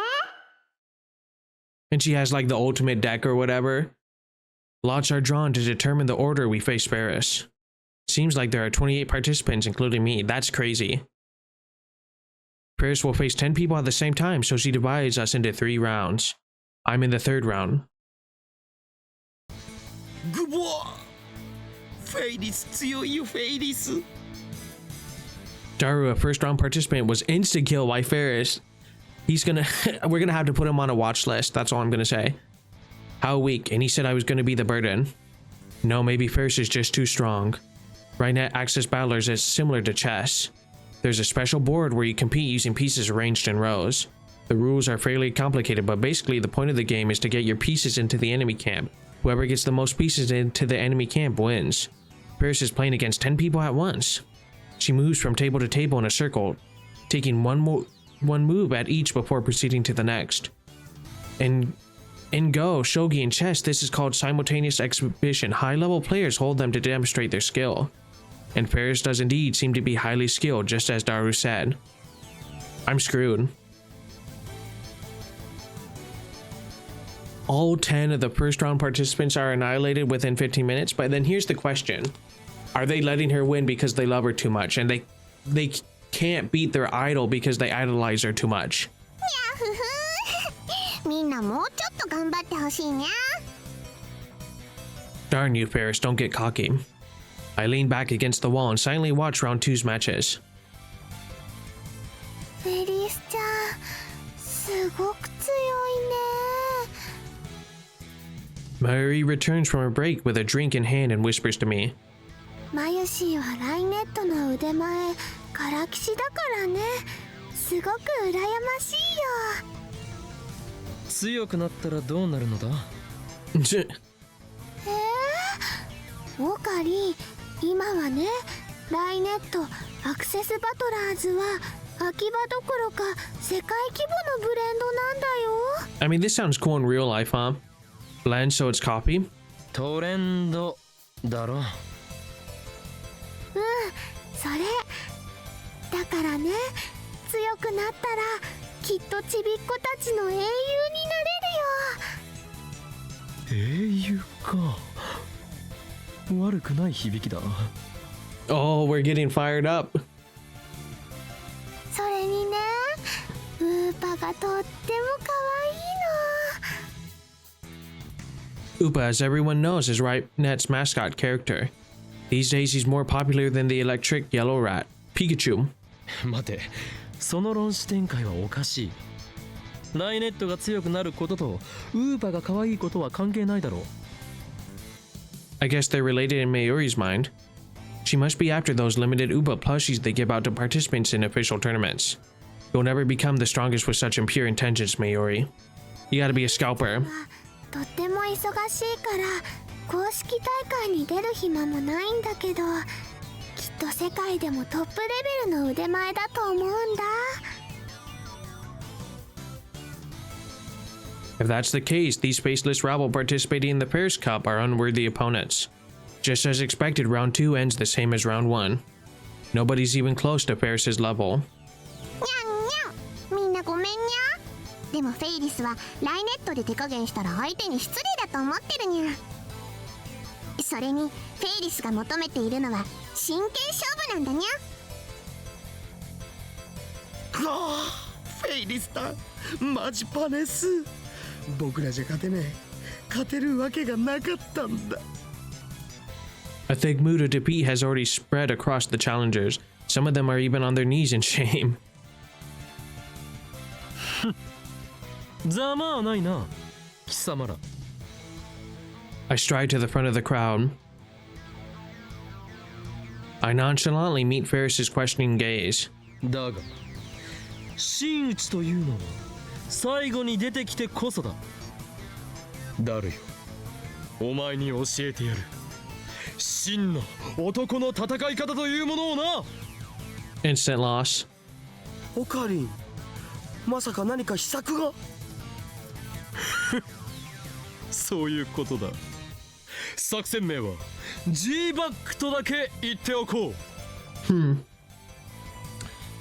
And she has like the ultimate deck or whatever. Lots are drawn to determine the order we face Feris. Seems like there are 28 participants, including me. That's crazy. Feris will face 10 people at the same time, so she divides us into 3 rounds. I'm in the 3rd round. グボー。フェイリス強いよ、フェイリス。 Daru, a first round participant, was insta kill by Feris. He's gonna we're gonna have to put him on a watch list. That's all I'm gonna say. How weak, and he said I was gonna be the burden. No, maybe Feris is just too strong. Right now, Access Battlers is similar to chess. There's a special board where you compete using pieces arranged in rows. The rules are fairly complicated, but basically the point of the game is to get your pieces into the enemy camp. Whoever gets the most pieces into the enemy camp wins. Feris is playing against 10 people at once. She moves from table to table in a circle, taking one move at each before proceeding to the next. In Go, Shogi, and chess, this is called simultaneous exhibition. High-level players hold them to demonstrate their skill. And Feris does indeed seem to be highly skilled, just as Daru said. I'm screwed. All 10 of the first round participants are annihilated within 15 minutes, but then here's the question. Are they letting her win because they love her too much, and they can't beat their idol because they idolize her too much? ふふみんなもうちょっと頑張ってほしいにゃ。 Darn you, Feris, don't get cocky. I lean back against the wall and silently watch round 2's matches. フェリスちゃん、すごく強いね。 Mayuri returns from her break with a drink in hand and whispers to me. マユシーはライネットの腕前からきしだからね。すごく羨ましいよ。強くなったらどうなるのだ？オカリ、今はね、ライネットアクセスバトラーズは秋葉どころか世界規模のブレンドなんだよ。 I mean, this sounds cool in real life, huh? Blend so it's copy? トレンドだろ。それだからね、強くなったらきっとちびっ子たちの英雄になれるよ。英雄か。悪くない響きだ。 Oh, we're getting fired up. それにね、ウーパがとっても可愛いの。 Upa, as everyone knows, is RightNet's mascot character. These days, he's more popular than the electric yellow rat, Pikachu. 待て、その論視展開はおかしい。ライネットが強くなることとウーパが可愛いことは関係ないだろう。 I guess they're related in Mayuri's mind. She must be after those limited Upa plushies they give out to participants in official tournaments. You'll never become the strongest with such impure intentions, Mayuri. You gotta be a scalper. とっても忙しいから公式大会に出る暇もないんだけど、きっと世界でもトップレベルの腕前だと思うんだ。 If that's the case, these faceless rabble participating in the Feris Cup are unworthy opponents. Just as expected, round 2 ends the same as round 1. Nobody's even close to Feris's level. にゃんにゃん、みんなごめんにゃ。でもフェイリスはライネットで手加減したら相手に失礼だと思ってるにゃ。それにフェイリスが求めているのは真剣勝負なんだにゃ。フェイリスだ。マジパネス。僕らじゃ勝てねえ。勝てるわけがなかったんだ。 A thick mood of defeat has already spread across the challengers. Some of them are even on their knees in shame. ざまあないな、貴様ら。 I stride to the front of the crowd. I nonchalantly meet Feris's questioning gaze. だが真打ちというのは最後に出てきてこそだ。ダルよ、お前に教えてやる。真の男の戦い方というものをな。 Instant loss. オカリン、まさか何か秘策が？そういうことだ。作戦名は G バックとだけ言っておこう。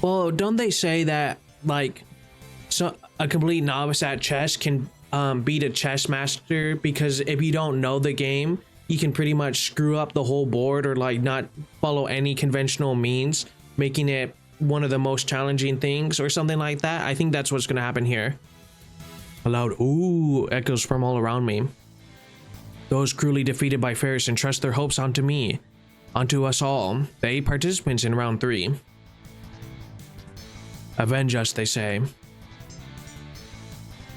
Well, don't they say that, like, a complete novice at chess can beat a chess master, because if you don't know the game, you can pretty much screw up the whole board or like not follow any conventional means, making it one of the most challenging things or something like that. I think that's what's going to happen here. A loud ooh echoes from all around me. Those cruelly defeated by Feris entrust their hopes onto me, onto us all, the 8 participants in round 3. Avenge us, they say.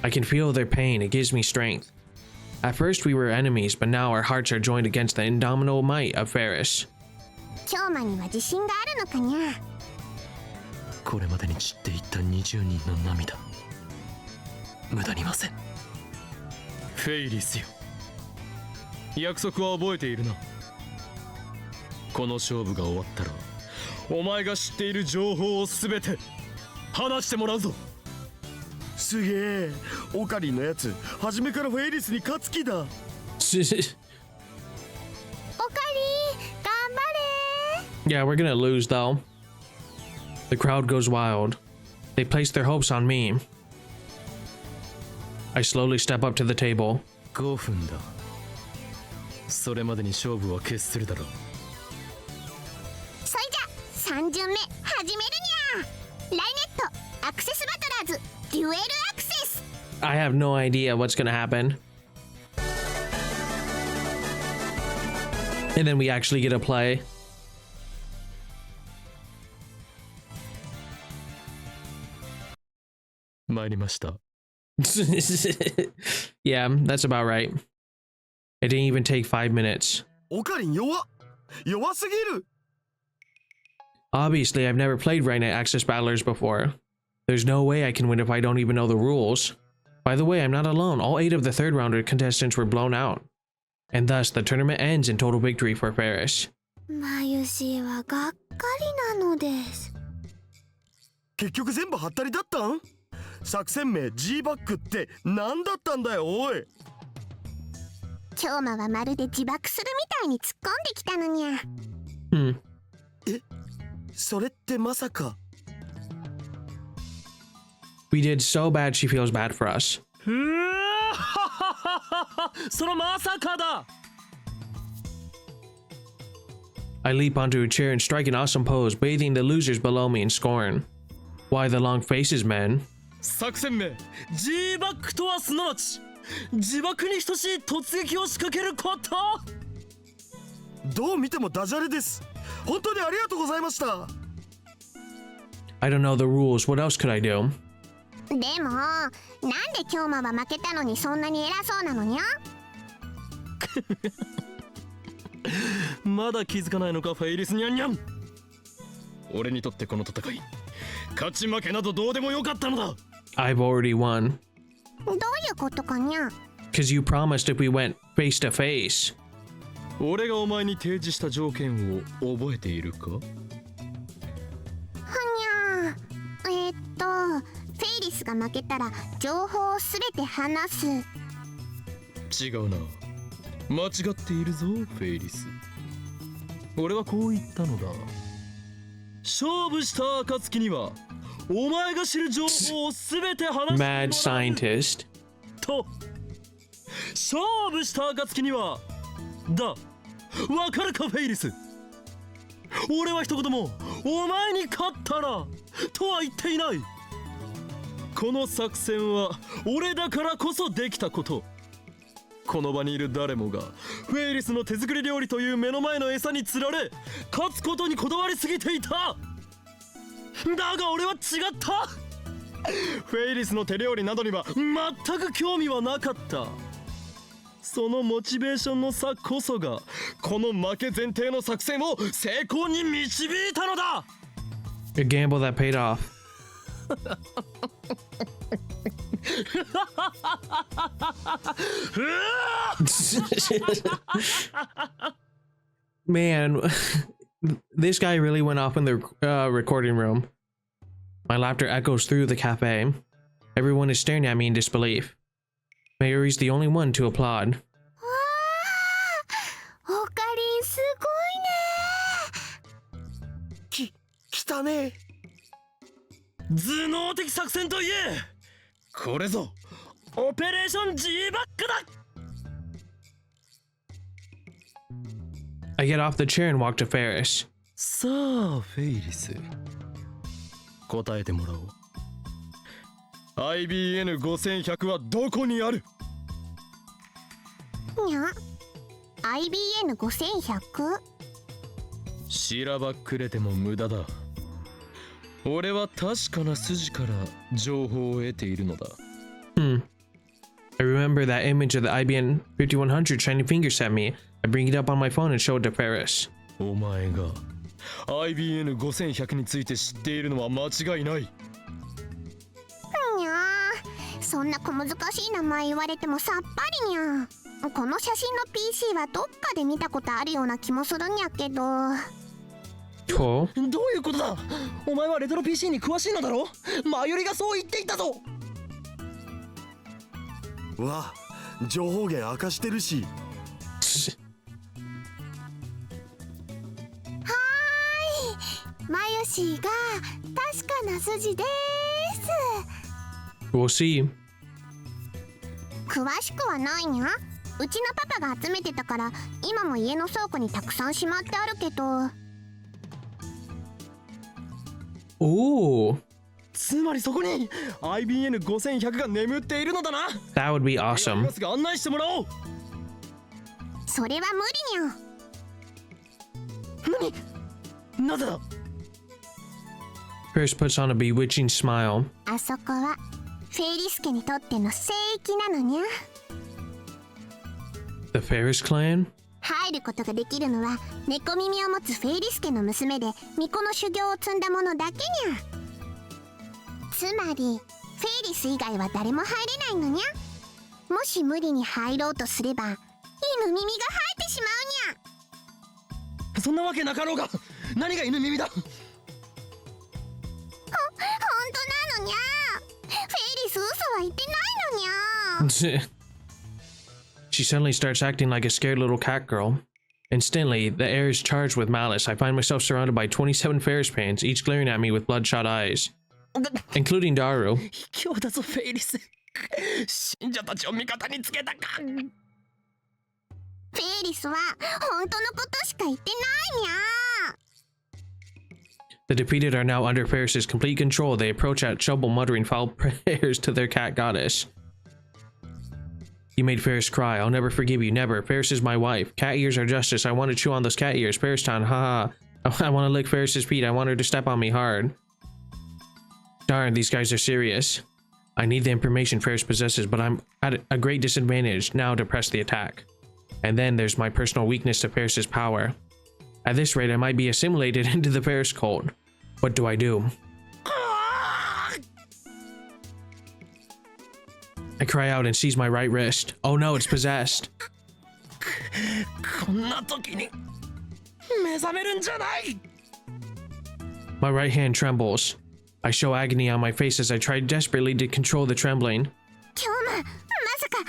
I can feel their pain, it gives me strength. At first we were enemies, but now our hearts are joined against the indomitable might of Feris. 京馬には自信があるのかにゃ。これまでに散っていった20人の涙、無駄にません。フェイリスよ、約束は覚えているな。この勝負が終わったらお前が知っている情報を全て話してもらうぞ。すげえ、オカリンのやつ初めからフェイリスに勝つ気だ。オカリン、頑張れ。 Yeah, we're gonna lose though. The crowd goes wild. They place their hopes on me. I slowly step up to the table. 5分だ。それまでに勝負は決するだろう。それじゃ3巡目始めるにゃ。ライネットアクセスバトラーズデュエルアクセス。 I have no idea what's gonna happen. And then we actually get to play. Yeah, that's about right. It didn't even take 5 minutes. オカリン弱すぎる。 Obviously, I've never played Right Knight Access Battlers before. There's no way I can win if I don't even know the rules. By the way, I'm not alone. All 8 of the third rounder contestants were blown out. And thus, the tournament ends in total victory for Feris. マユシはがっかりなのです。結局全部ハッタリだったん？作戦名 G バックって何だったんだよおい。京馬はまるで自爆するみたいに突っ込んできたのにゃ。え、それってまさか。We did so bad she feels bad for us. そのまさかだ。 I leap onto a chair and strike an awesome pose, bathing the losers below me in scorn. Why the long faces, men? 作戦名 G バックとはすなわち自爆に等しい突撃を仕掛けること。どう見てもダジャレです。本当にありがとうございました。 I don't know the rules. What else could I do? でもなんで京馬は負けたのにそんなに偉そうなのにゃ。まだ気づかないのかフェイリスニャンニャン。俺にとってこの戦い、勝ち負けなどどうでもよかったのだ。 I've already won. どういうことかにゃ。 Because you promised if we went face to face. 俺がお前に提示した条件を覚えているか。はにゃ。フェイリスが負けたら情報をすべて話す。違うな、間違っているぞフェイリス。俺はこう言ったのだ。勝負した暁にはお前が知る情報をすべて話してもらう Mad scientist. と。勝負した暁にはだ。わかるかフェイリス。俺は一言もお前に勝ったらとは言っていない。この作戦は俺だからこそできたこと。この場にいる誰もがフェイリスの手作り料理という目の前の餌に釣られ勝つことにこだわりすぎていた。だが俺は違った。フェイリスの手料理などには全く興味はなかった。そのモチベーションの差こそがこの負け前提の作戦を成功に導いたのだ。 A gamble that paid off. Man, this guy really went off in the recording room. My laughter echoes through the cafe. Everyone is staring at me in disbelief. Mayuri's the only one to applaud. オカリンす来たね。頭脳的作戦といえこれぞオペレーション G バックだ。 I get off the chair and walk to Feris. さあフェイリス、答えてもらおう。 IBN5100 はどこにある？にゃ IBN5100？ しらばっくれても無駄だ。俺は確かな筋から情報を得ているのだ。I remember that image of the IBN 5100 shining fingers at me. I bring it up on my phone and show it to Feris. お前が IBN5100 について知っているのは間違いない。にゃそんな小難しい名前言われてもさっぱりにゃ。この写真の PC はどっかで見たことあるような気もするんやけど。Cool. どういうことだ？お前はレトロ PC に詳しいのだろ？マユリがそう言っていたぞ。わあ、情報源明かしてるし。マユシーが確かな筋です。 We'll see. 詳しくはないにゃ。うちのパパが集めてたから今も家の倉庫にたくさんしまってあるけど。 Ooh, つまりそこに IBN5100 が眠っているのだな。 that would be 今 awesome. すぐ案内してもらおう。それは無理にゃ。なぜだ？ Feris puts on a bewitching smile. あそこはフェイリス家にとっての聖域なのにゃ。 The Feris clan? 入ることができるのは猫耳を持つフェイリス家の娘で巫女の修行を積んだ者だけにゃ。つまりフェイリス以外は誰も入れないのにゃ。もし無理に入ろうとすれば犬耳が生えてしまうにゃ。そんなわけなかろうが。何が犬耳だ？ほんとなのにゃ。フェイリス嘘は言ってないのにゃ。She suddenly starts acting like a scared little cat girl. Instantly, the air is charged with malice. I find myself surrounded by 27 Feris fans, each glaring at me with bloodshot eyes, including Daru. 卑怯だぞフェイリス。信者たちを味方につけたか。フェイリスは本当のことしか言ってないにゃ。 The defeated are now under Feris' complete control. They approach at trouble, muttering foul prayers to their cat goddess. You made Feris cry. I'll never forgive you. Never. Feris is my wife. Cat ears are justice. I want to chew on those cat ears. Feris Town. Haha. I want to lick Feris' feet. I want her to step on me hard. Darn, these guys are serious. I need the information Feris possesses, but I'm at a great disadvantage now to press the attack. And then there's my personal weakness to Feris' power. At this rate, I might be assimilated into the Feris cult. What do I do? I cry out and seize my right wrist. Oh no, it's possessed. こんな時に目覚めるんじゃない。 My right hand trembles. I show agony on my face as I try desperately to control the trembling. 今日もまさか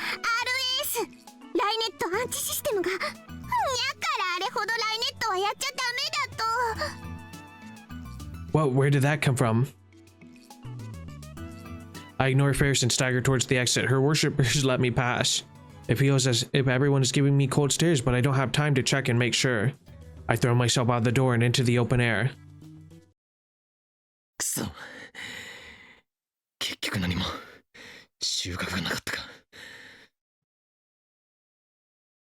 RS ライネットアンチシステムがにゃからあれほどライネットはやっちゃダメだと。 Whoa, where did that come from? I ignore Feris and stagger towards the exit. Her worshippers let me pass. It feels as if everyone is giving me cold stares, but I don't have time to check and make sure. I throw myself out the door and into the open air. くそ。結局何も収穫がなかったか。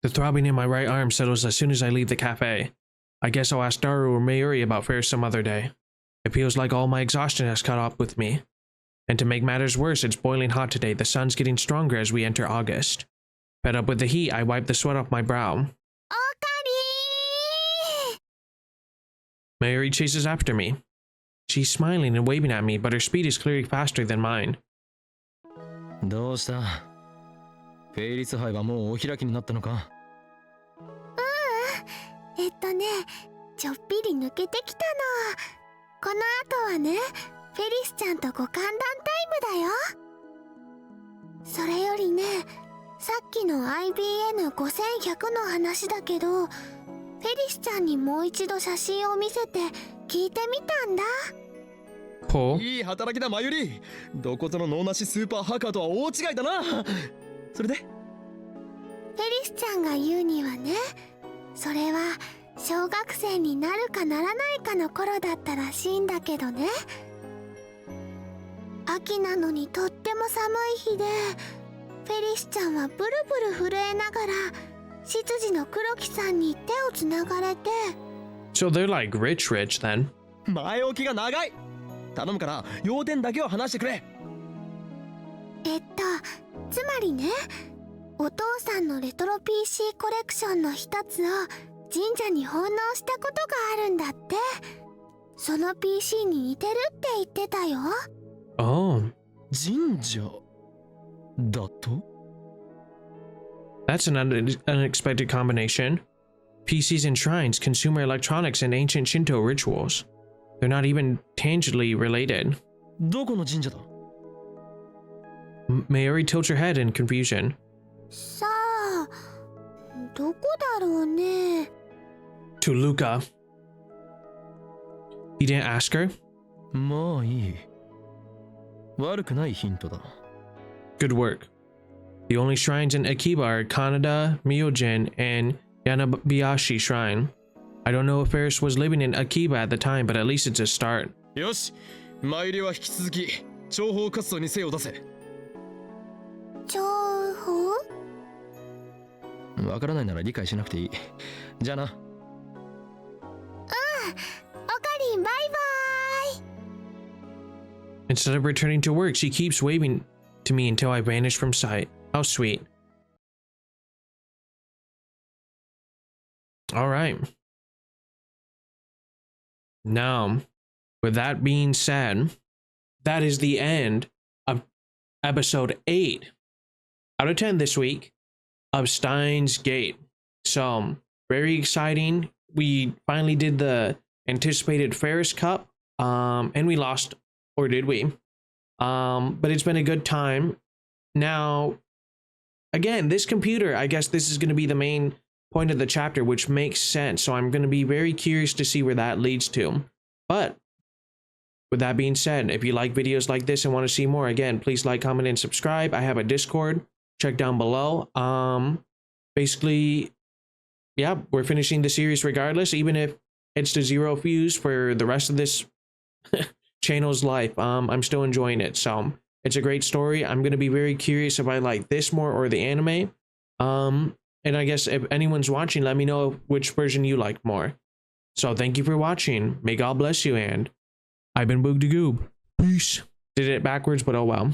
The throbbing in my right arm settles as soon as I leave the cafe. I guess I'll ask Daru or Mayuri about Feris some other day. It feels like all my exhaustion has caught up with me. And to make matters worse, it's boiling hot today. The sun's getting stronger as we enter August. Fed up with the heat, I wipe the sweat off my brow. オカリ Mayuri chases after me. She's smiling and waving at me, but her speed is clearly faster than mine. どうした？フェイリス杯はもうお開きになったのか？ちょっぴり抜けてきたの。この後はね、フェリスちゃんとご歓談タイムだよ。それよりね、さっきの IBN5100 の話だけど、フェリスちゃんにもう一度写真を見せて聞いてみたんだ。Cool. いい働きだマユリ。どことの脳なしスーパーハッカーとは大違いだな。それでフェリスちゃんが言うにはね、それは小学生になるかならないかの頃だったらしいんだけどね。秋なのにとっても寒い日で、フェリスちゃんはブルブル震えながら執事の黒木さんに手をつながれて。 So they're like rich then. 前置きが長い。頼むから要点だけを話してくれ。つまりね、お父さんのレトロ PC コレクションの一つを神社に奉納したことがあるんだって。その PC に似てるって言ってたよ。Oh. 神社だと？ That's an unexpected combination. PCs and shrines, consumer electronics, and ancient Shinto rituals. They're not even tangibly related. どこの神社だ？ Mayuri tilts her head in confusion. さあ、どこだろうね。 To Luca. He didn't ask her? まあいい。悪くないヒントだ。Good work. The only shrines in Akiba are Kanada, Myojin, and Yanabayashi Shrine. I don't know if Feris was living in Akiba at the time, but at least it's a start. よし、マユリは引き続き諜報活動に精を出せ。情報？わからないなら理解しなくていい。じゃあな。オカリン、バイバイ。 Instead of returning to work, she keeps waving to me until I vanish from sight. How sweet. All right. Now, with that being said, that is the end of episode 8 out of 10 this week of Steins Gate. So, very exciting. We finally did the anticipated Feris Cup, and we lost, or did we? But it's been a good time. Now, again, this computer, I guess this is going to be the main point of the chapter, which makes sense. So I'm going to be very curious to see where that leads to. But with that being said, if you like videos like this and want to see more, again, please like, comment, and subscribe. I have a Discord. Check down below. Basically, yeah, we're finishing the series regardless, even if it's to 0 views for the rest of this channel's life. I'm still enjoying it. So it's a great story. I'm going to be very curious if I like this more or the anime. And I guess if anyone's watching, let me know which version you like more. So thank you for watching. May God bless you, and I've been Boog the Goob. Peace. Did it backwards, but oh well.